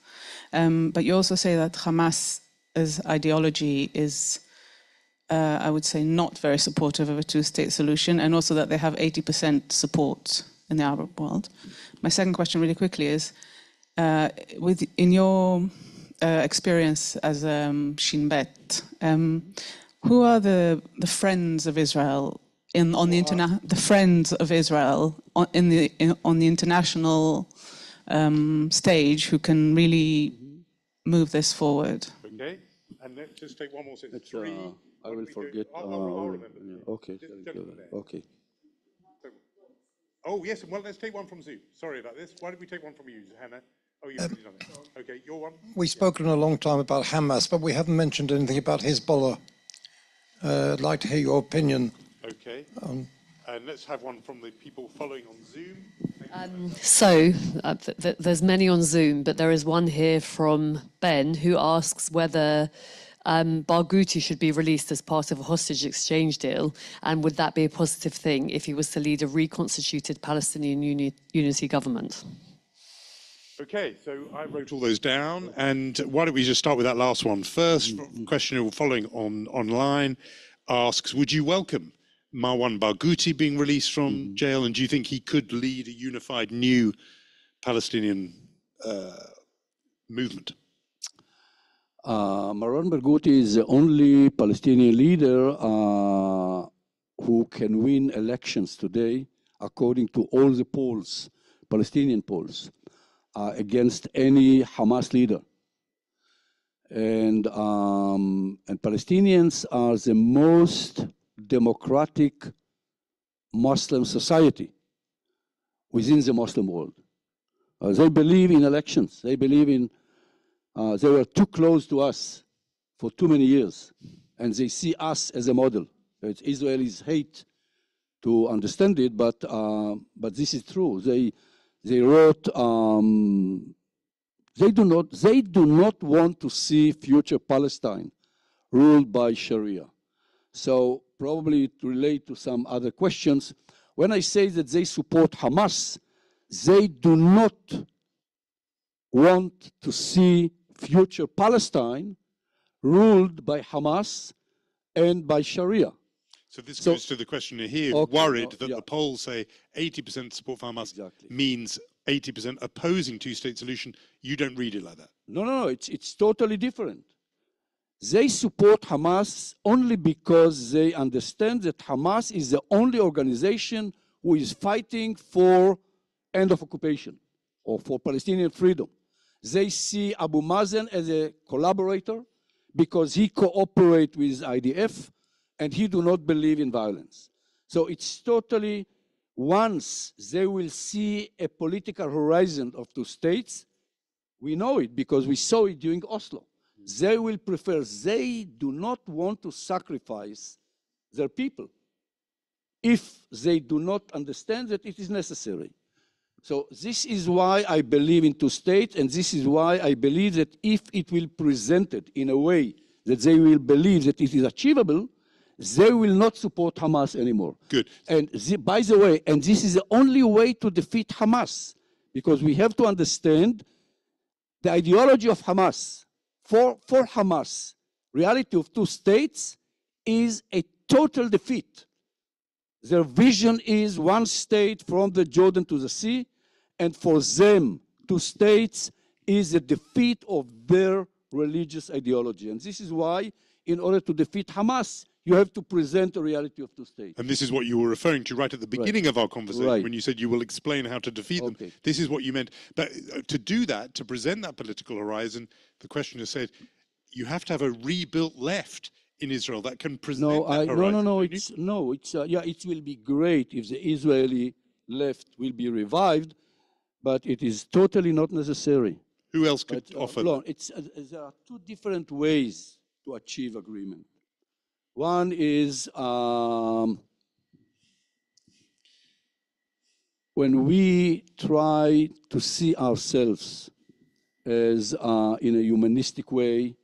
but you also say that Hamas's ideology is, I would say, not very supportive of a two-state solution, and also that they have 80% support in the Arab world. My second question really quickly is, in your experience as Shin Bet, who are the friends of Israel on the international stage who can really move this forward? Okay, and let's just take one more sentence. 3. I will forget. I'll remember. Okay. Okay. Oh yes, well let's take one from Zoom. Sorry about this. Why don't we take one from you, Hannah? Oh, you've already done it. Okay, your one. We've spoken a long time about Hamas, but we haven't mentioned anything about Hezbollah. I'd like to hear your opinion. Okay. And let's have one from the people following on Zoom. There's many on Zoom, but there is one here from Ben who asks whether Barghouti should be released as part of a hostage exchange deal, and would that be a positive thing if he was to lead a reconstituted Palestinian unity government? Okay, so I wrote all those down, and why don't we just start with that last one first? Question following online asks, would you welcome Marwan Barghouti being released from jail, and do you think he could lead a unified new Palestinian movement? Marwan Barghouti is the only Palestinian leader who can win elections today, according to all the polls, Palestinian polls, against any Hamas leader. And Palestinians are the most democratic Muslim society within the Muslim world. They believe in elections. They believe in, they were too close to us for too many years, and they see us as a model. It's Israelis hate to understand it, but this is true. They wrote, they do not want to see future Palestine ruled by Sharia. So probably to relate to some other questions, when I say that they support Hamas, they do not want to see future Palestine ruled by Hamas and by Sharia. So this goes to the questioner here, worried that the polls say 80% support for Hamas means 80% opposing two-state solution. You don't read it like that. No, it's totally different. They support Hamas only because they understand that Hamas is the only organization who is fighting for end of occupation or for Palestinian freedom. They see Abu Mazen as a collaborator because he cooperates with IDF and he do not believe in violence. So it's totally, once they will see a political horizon of two states, we know it because we saw it during Oslo. They will prefer, they do not want to sacrifice their people if they do not understand that it is necessary. So this is why I believe in two states, and this is why I believe that if it will present it in a way that they will believe that it is achievable, they will not support Hamas anymore. Good. And by the way, and this is the only way to defeat Hamas, because we have to understand the ideology of Hamas. For Hamas, reality of two states is a total defeat. Their vision is one state from the Jordan to the sea, and for them, two states is a defeat of their religious ideology. And this is why, in order to defeat Hamas, you have to present a reality of two states. And this is what you were referring to right at the beginning of our conversation when you said you will explain how to defeat them. This is what you meant. But to do that, to present that political horizon, the questioner said, you have to have a rebuilt left in Israel that can present that horizon. It will be great if the Israeli left will be revived, but it is totally not necessary. Who else could offer that? There are two different ways to achieve agreement. One is when we try to see ourselves as in a humanistic way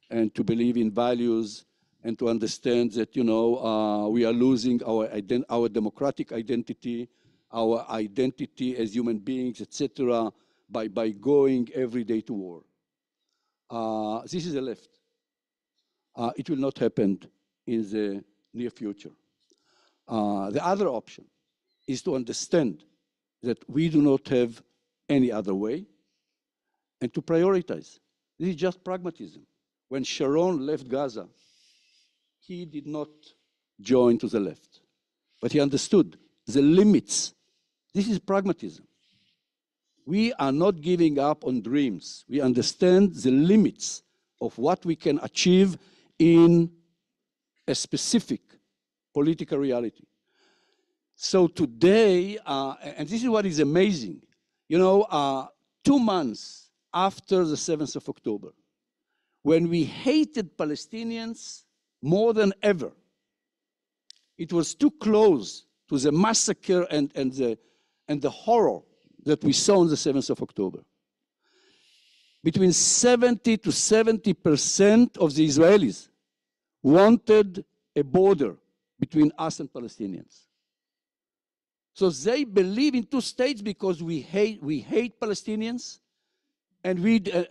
and to believe in values and to understand that, we are losing our democratic identity, our identity as human beings, etc., by going every day to war. This is the left. It will not happen in the near future. The other option is to understand that we do not have any other way and to prioritize. This is just pragmatism. When Sharon left Gaza, he did not join to the left, but he understood the limits. This is pragmatism. We are not giving up on dreams. We understand the limits of what we can achieve in a specific political reality. So today, and this is what is amazing, 2 months after the 7th of October, when we hated Palestinians more than ever, it was too close to the massacre and the horror that we saw on the 7th of October. Between 70 to 70% of the Israelis wanted a border between us and Palestinians. So they believe in two states because we hate Palestinians, and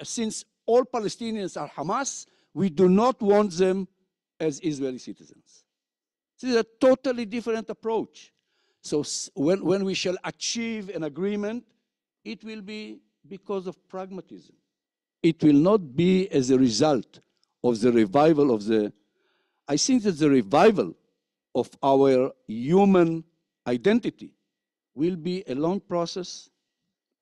since all Palestinians are Hamas, we do not want them as Israeli citizens. This is a totally different approach. So when we shall achieve an agreement, it will be because of pragmatism. It will not be as a result of the revival of I think that the revival of our human identity will be a long process.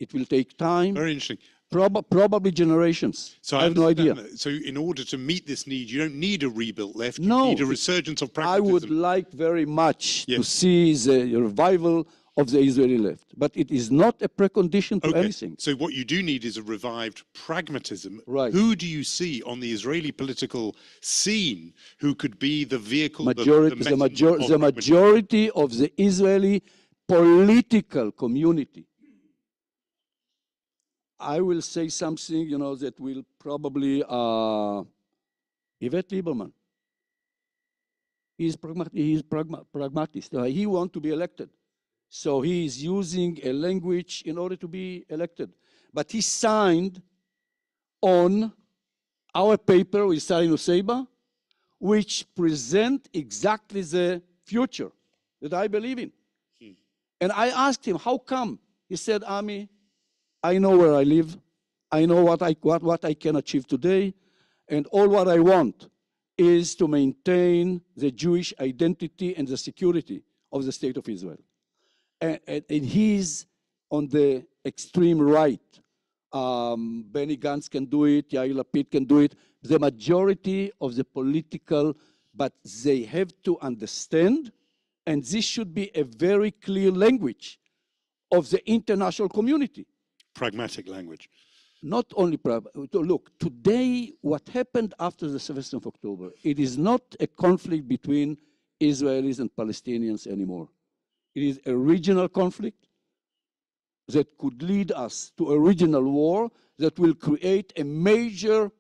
It will take time. Very interesting. Probably generations. So I have no idea. So in order to meet this need, you don't need a rebuilt left. No, you need a resurgence of pragmatism. I would like very much to see the revival of the Israeli left. But it is not a precondition to anything. So what you do need is a revived pragmatism. Right. Who do you see on the Israeli political scene who could be the vehicle, the majority of the Israeli political community? I will say something, that will probably, Yvette Lieberman. He is pragmatist. He wants to be elected. So he is using a language in order to be elected. But he signed on our paper with Sari Nusseibeh, which present exactly the future that I believe in. And I asked him, how come? He said, Ami, I know where I live. I know what I can achieve today. And all what I want is to maintain the Jewish identity and the security of the state of Israel. And he's on the extreme right. Benny Gantz can do it, Yair Lapid can do it. The majority of the political, but they have to understand, and this should be a very clear language of the international community. Pragmatic language. Not only, look, today, what happened after the 7th of October, it is not a conflict between Israelis and Palestinians anymore. It is a regional conflict that could lead us to a regional war that will create a major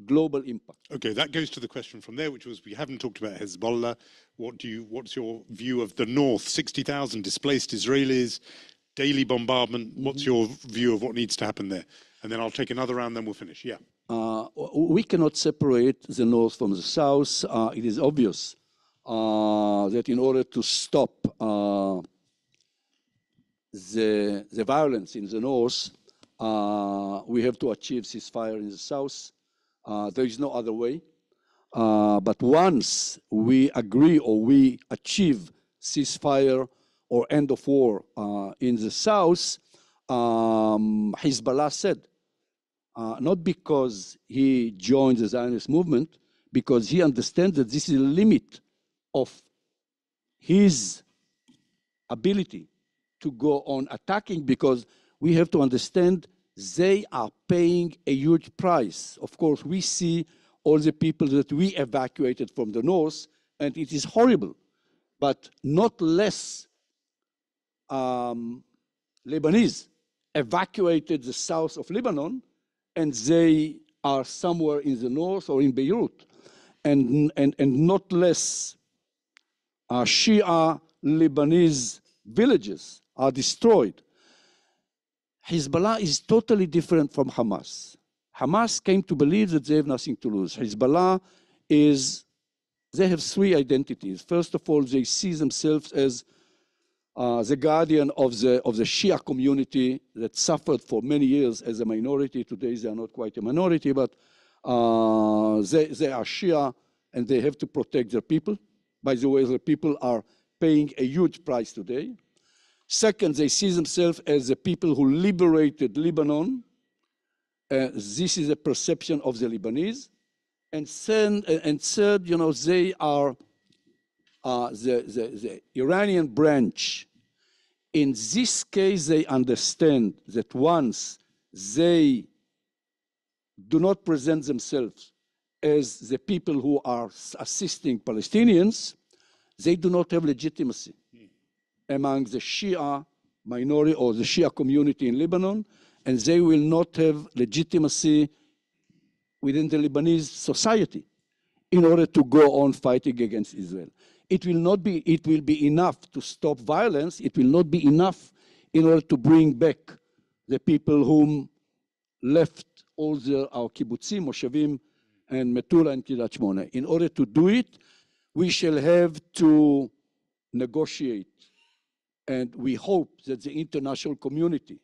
global impact. Okay, that goes to the question from there, which was, we haven't talked about Hezbollah. What's your view of the north? 60,000 displaced Israelis, daily bombardment. What's your view of what needs to happen there? And then I'll take another round, then we'll finish. Yeah. We cannot separate the north from the south. It is obvious that in order to stop the violence in the north, we have to achieve ceasefire in the south. There is no other way. But once we agree or we achieve ceasefire or end of war in the south, Hezbollah said, not because he joined the Zionist movement, because he understands that this is a limit of his ability to go on attacking, because we have to understand they are paying a huge price. Of course, we see all the people that we evacuated from the north, and it is horrible. But not less Lebanese evacuated the south of Lebanon, and they are somewhere in the north or in Beirut. And not less Shia Lebanese villages are destroyed. Hezbollah is totally different from Hamas. Hamas came to believe that they have nothing to lose. Hezbollah they have three identities. First of all, they see themselves as the guardian of the Shia community that suffered for many years as a minority. Today they are not quite a minority, but they are Shia and they have to protect their people. By the way, the people are paying a huge price today. Second, they see themselves as the people who liberated Lebanon. This is a perception of the Lebanese. And third, you know, they are the Iranian branch. In this case, they understand that once they do not present themselves as the people who are assisting Palestinians, they do not have legitimacy among the Shia minority or the Shia community in Lebanon, and they will not have legitimacy within the Lebanese society in order to go on fighting against Israel. It will be enough to stop violence. It will not be enough in order to bring back the people whom left all our kibbutzim, moshavim, and Metula and Kiryat Shmona. In order to do it, we shall have to negotiate. And we hope that the international community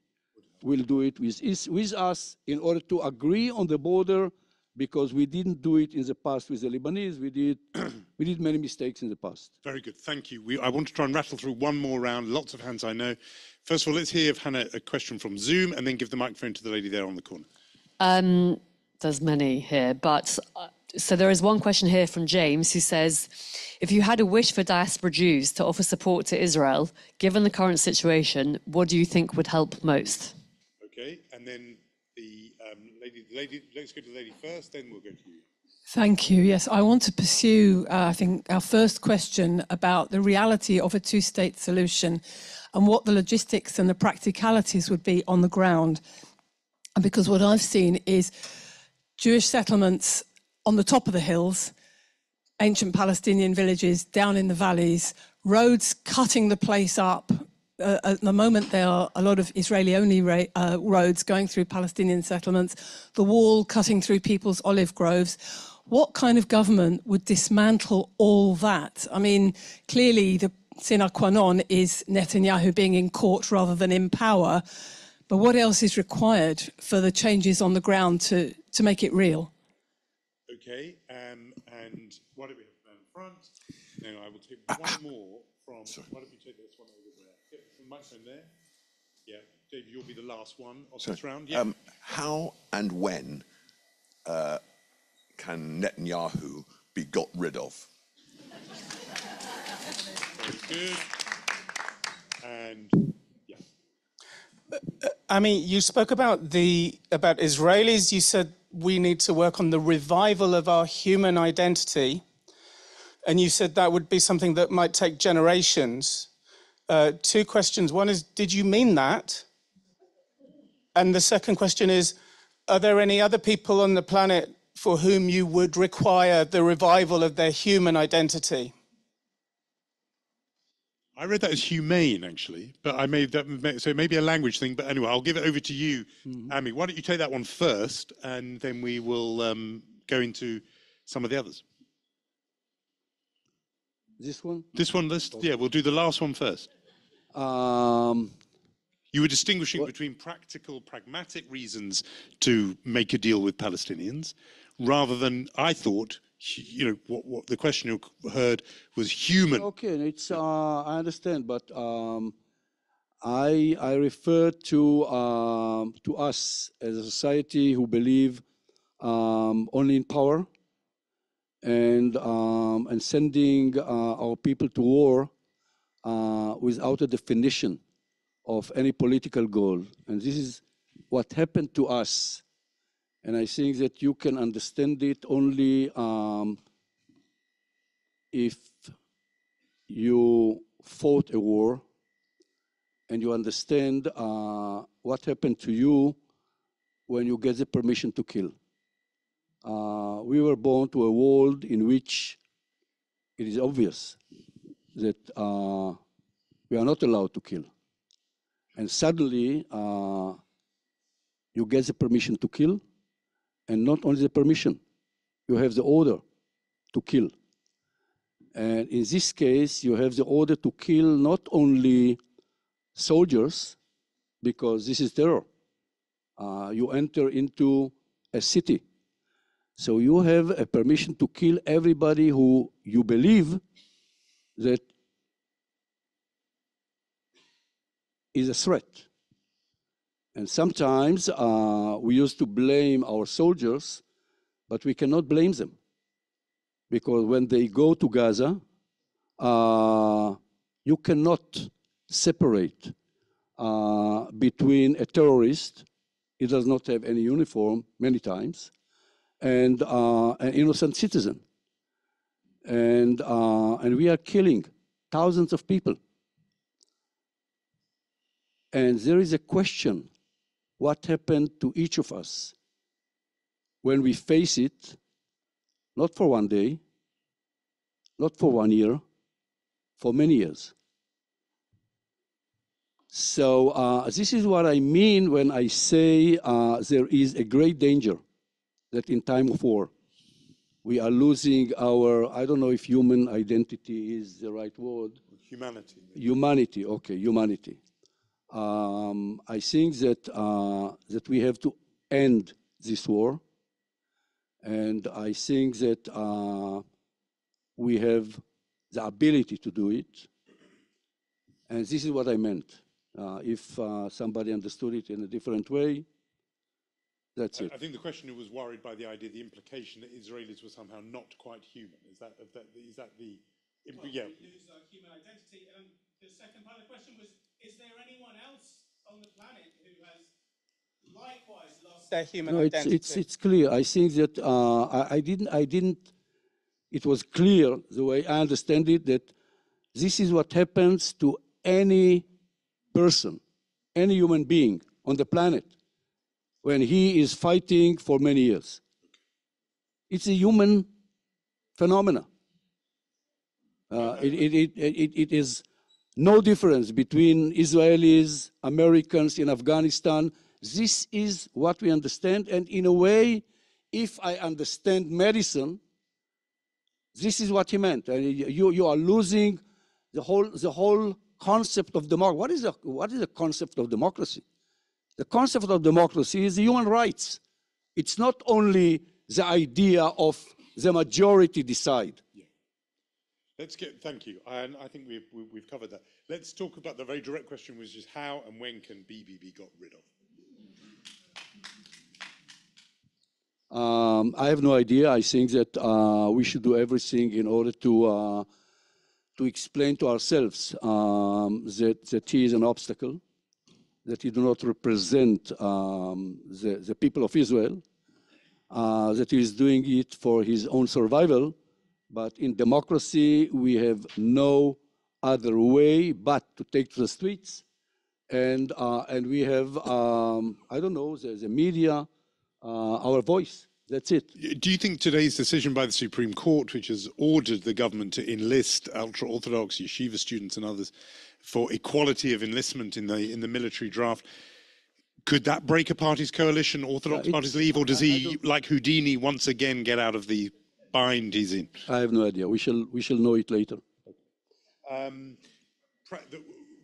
will do it with us in order to agree on the border, because we didn't do it in the past with the Lebanese. We did many mistakes in the past. Very good, thank you. I want to try and rattle through one more round. Lots of hands, I know. First of all, let's hear, Hannah, a question from Zoom, and then give the microphone to the lady there on the corner. There's many here, but so there is one question here from James who says, if you had a wish for diaspora Jews to offer support to Israel, given the current situation, what do you think would help most? Okay, and then the lady, let's go to the lady first, then we'll go to you. Thank you. Yes, I want to pursue, I think, our first question about the reality of a two-state solution and what the logistics and the practicalities would be on the ground. And because what I've seen is Jewish settlements on the top of the hills, ancient Palestinian villages down in the valleys, roads cutting the place up. At the moment, there are a lot of Israeli-only roads going through Palestinian settlements, the wall cutting through people's olive groves. What kind of government would dismantle all that? I mean, clearly the sine qua non is Netanyahu being in court rather than in power. But what else is required for the changes on the ground to make it real? Okay, and why don't we have in front? No, I will take one more from. Why don't we take this one over there? Get the microphone there. Yeah, Dave, you'll be the last one of this round. Yeah. How and when can Netanyahu be got rid of? Very good. And yeah. I mean, you spoke about Israelis. You said we need to work on the revival of our human identity. And you said that would be something that might take generations. Two questions. One is, did you mean that? And the second question is, are there any other people on the planet for whom you would require the revival of their human identity? I read that as humane, actually, but I made that, so maybe a language thing. But anyway, I'll give it over to you, Amy. Why don't you take that one first, and then we will go into some of the others. This one? This one, yeah, we'll do the last one first. You were distinguishing between practical, pragmatic reasons to make a deal with Palestinians, rather than, I thought, you know, what the question you heard was human. Okay, it's I understand, but I refer to us as a society who believe only in power and sending our people to war without a definition of any political goal. And this is what happened to us. And I think that you can understand it only if you fought a war and you understand what happened to you when you get the permission to kill. We were born to a world in which it is obvious that we are not allowed to kill. And suddenly, you get the permission to kill, and not only the permission, you have the order to kill. And in this case, you have the order to kill not only soldiers, because this is terror. You enter into a city. So you have a permission to kill everybody who you believe that is a threat. And sometimes we used to blame our soldiers, but we cannot blame them. Because when they go to Gaza, you cannot separate between a terrorist, he does not have any uniform many times, and an innocent citizen. And we are killing thousands of people. And there is a question, what happened to each of us when we face it, not for one day, not for 1 year, for many years. So this is what I mean when I say there is a great danger that in time of war, we are losing our, I don't know if human identity is the right word. Humanity. Humanity, okay, humanity. I think that, that we have to end this war. And I think that we have the ability to do it. And this is what I meant. If somebody understood it in a different way, that's it. I think the questioner was worried by the idea, the implication that Israelis were somehow not quite human. Is that the, yeah. Lose human identity. And the second part of the question was, is there anyone else on the planet who has likewise lost their human identity? It's clear. I think that I didn't, it was clear the way I understand it, that this is what happens to any person, any human being on the planet when he is fighting for many years. It's a human phenomena. It is no difference between Israelis, Americans in Afghanistan. This is what we understand, and in a way, if I understand medicine, this is what he meant. You are losing the whole concept of democracy. What is the concept of democracy? The concept of democracy is human rights. It's not only the idea of the majority decide. Yeah. Thank you. And I think we've covered that. Let's talk about the very direct question, which is how and when can Bibi be got rid of? I have no idea. I think that we should do everything in order to explain to ourselves that he is an obstacle, that he does not represent the people of Israel, that he is doing it for his own survival. But in democracy, we have no other way but to take to the streets. And we have, I don't know, the media, our voice. That's it. Do you think today's decision by the Supreme Court, which has ordered the government to enlist ultra-Orthodox yeshiva students and others for equality of enlistment in the military draft, could that break a party's coalition? Orthodox parties leave, or does he, like Houdini, once again get out of the bind he's in? I have no idea. We shall know it later. The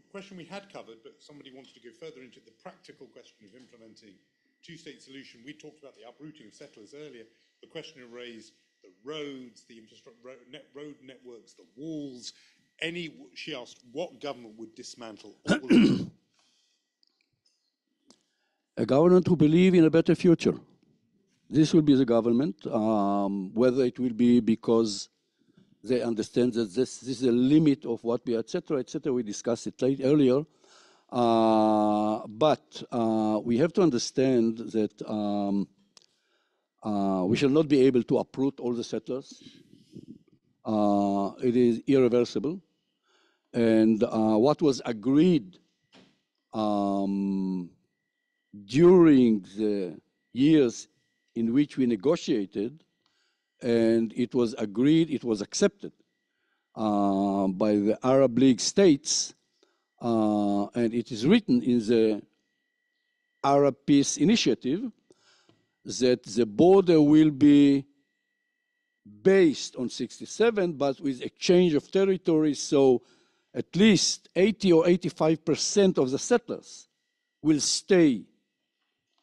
question we had covered, but somebody wanted to go further into the practical question of implementing two-state solution. We talked about the uprooting of settlers earlier. The question raised the roads, the infrastructure, road networks, the walls. She asked what government would dismantle all of them. A government who believes in a better future. This will be the government, whether it will be because they understand that this is a limit of what we, etc., etc. We discussed it earlier. But we have to understand that we shall not be able to uproot all the settlers. It is irreversible. And what was agreed during the years in which we negotiated, and it was agreed, it was accepted by the Arab League states, and it is written in the Arab Peace Initiative that the border will be based on 67, but with exchange of territory, so at least 80 or 85% of the settlers will stay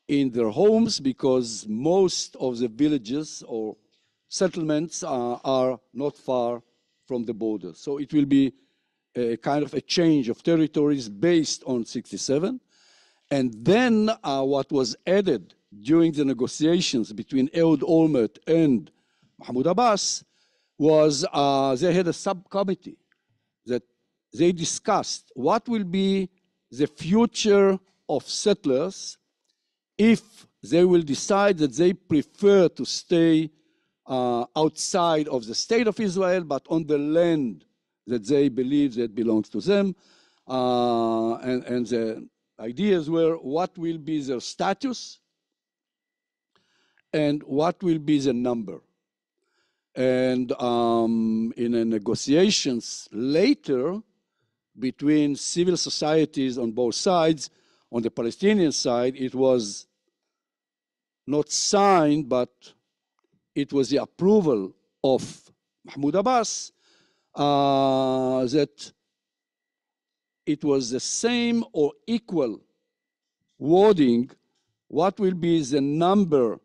in their homes because most of the villages or settlements are not far from the border. So it will be a kind of a change of territories based on 67. And then what was added during the negotiations between Ehud Olmert and Mahmoud Abbas was they had a subcommittee that they discussed what will be the future of settlers if they will decide that they prefer to stay outside of the state of Israel, but on the land that they believe that belongs to them. And the ideas were what will be their status and what will be the number. And in the negotiations later between civil societies on both sides, on the Palestinian side, it was not signed, but it was the approval of Mahmoud Abbas that it was the same or equal wording, what will be the number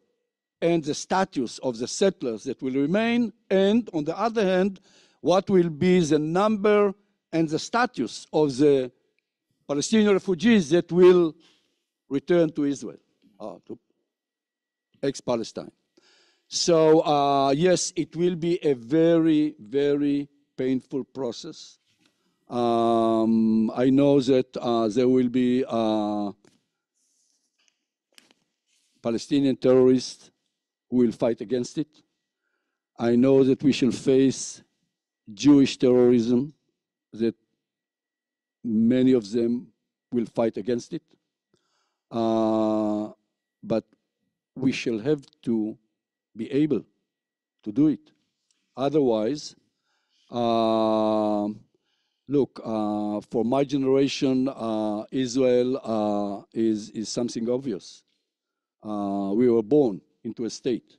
and the status of the settlers that will remain, and on the other hand, what will be the number and the status of the Palestinian refugees that will return to Israel, to ex-Palestine. So yes, it will be a very, very painful process. I know that there will be Palestinian terrorists who will fight against it. I know that we shall face Jewish terrorism, that many of them will fight against it. But we shall have to be able to do it. Otherwise, look, for my generation, Israel is something obvious. We were born into a state.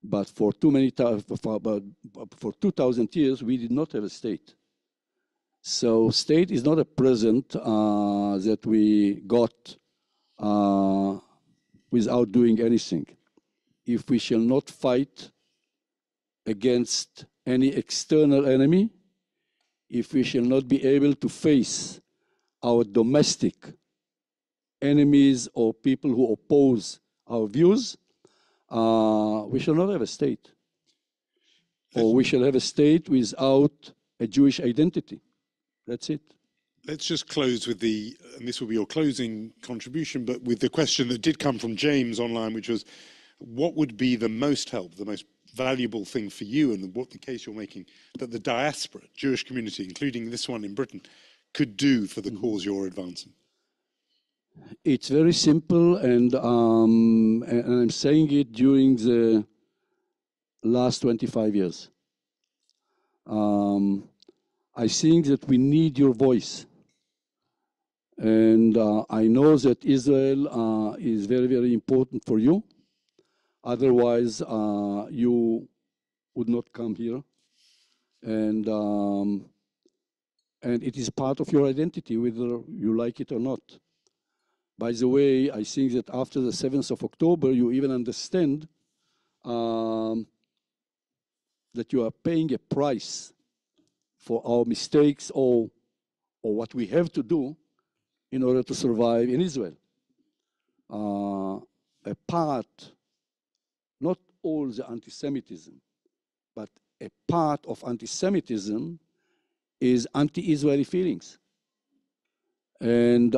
But for for 2,000 years, we did not have a state. So state is not a present that we got without doing anything. If we shall not fight against any external enemy, if we shall not be able to face our domestic enemies or people who oppose our views, we shall not have a state. Or we shall have a state without a Jewish identity. That's it. Let's just close with and this will be your closing contribution, but with the question that did come from James online, which was, what would be the most help, the most valuable thing for you, and what the case you're making that the diaspora, Jewish community, including this one in Britain, could do for the cause you're advancing? It's very simple, and I'm saying it during the last 25 years. I think that we need your voice. And I know that Israel is very, very important for you. Otherwise, you would not come here. And it is part of your identity, whether you like it or not. By the way, I think that after the 7th of October, you even understand that you are paying a price for our mistakes or what we have to do in order to survive in Israel. A part, not all the anti-Semitism, but a part of anti-Semitism is anti-Israeli feelings. And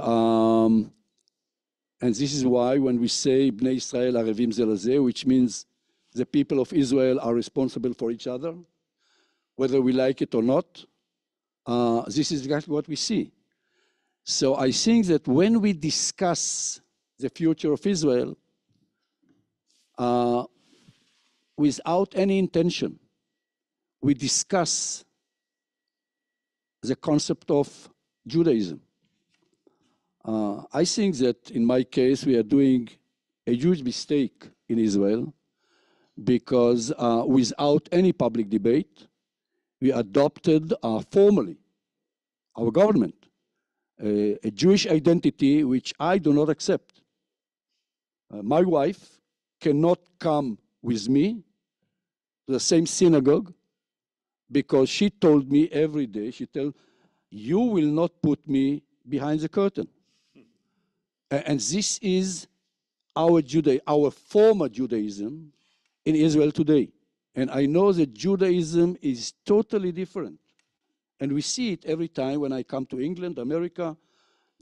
this is why when we say Bnei Israel arevim ze leze, which means the people of Israel are responsible for each other, whether we like it or not, this is exactly what we see. So I think that when we discuss the future of Israel, without any intention, we discuss the concept of Judaism. I think that in my case, we are doing a huge mistake in Israel because without any public debate, we adopted formally, our government, a Jewish identity which I do not accept. My wife cannot come with me to the same synagogue because she told me every day, she told, you will not put me behind the curtain. And this is our former Judaism in Israel today. And I know that Judaism is totally different. And we see it every time when I come to England, America.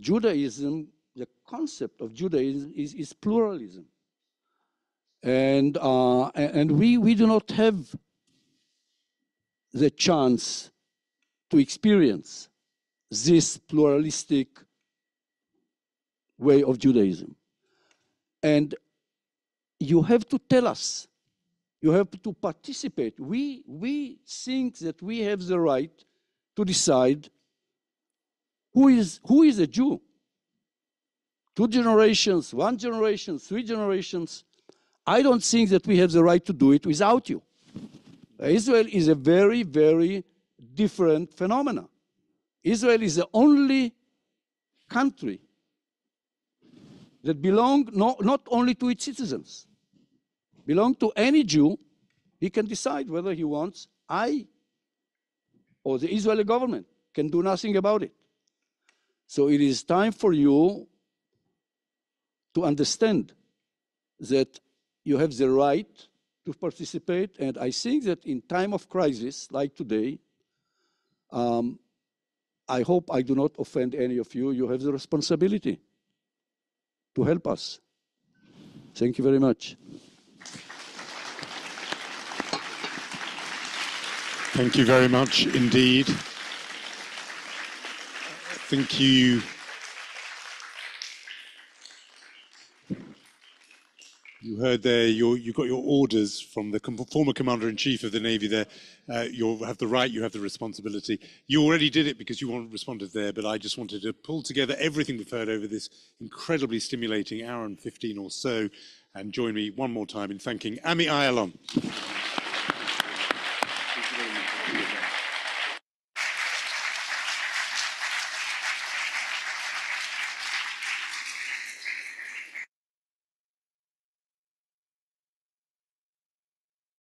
Judaism, the concept of Judaism is pluralism. And we do not have the chance to experience this pluralistic way of Judaism. And you have to tell us, you have to participate. We think that we have the right to decide who is a Jew. 2 generations, 1 generation, 3 generations. I don't think that we have the right to do it without you. Israel is a very, very different phenomenon. Israel is the only country that belong not only to its citizens, belong to any Jew. He can decide whether he wants, or the Israeli government can do nothing about it. So it is time for you to understand that you have the right to participate. And I think that in time of crisis like today, I hope I do not offend any of you. You have the responsibility to help us. Thank you very much. Thank you very much indeed. I think you heard there, you got your orders from the former Commander-in-Chief of the Navy there. You have the right, you have the responsibility. You already did it because you responded there, but I just wanted to pull together everything we've heard over this incredibly stimulating hour and 15 or so. And join me one more time in thanking Ami Ayalon.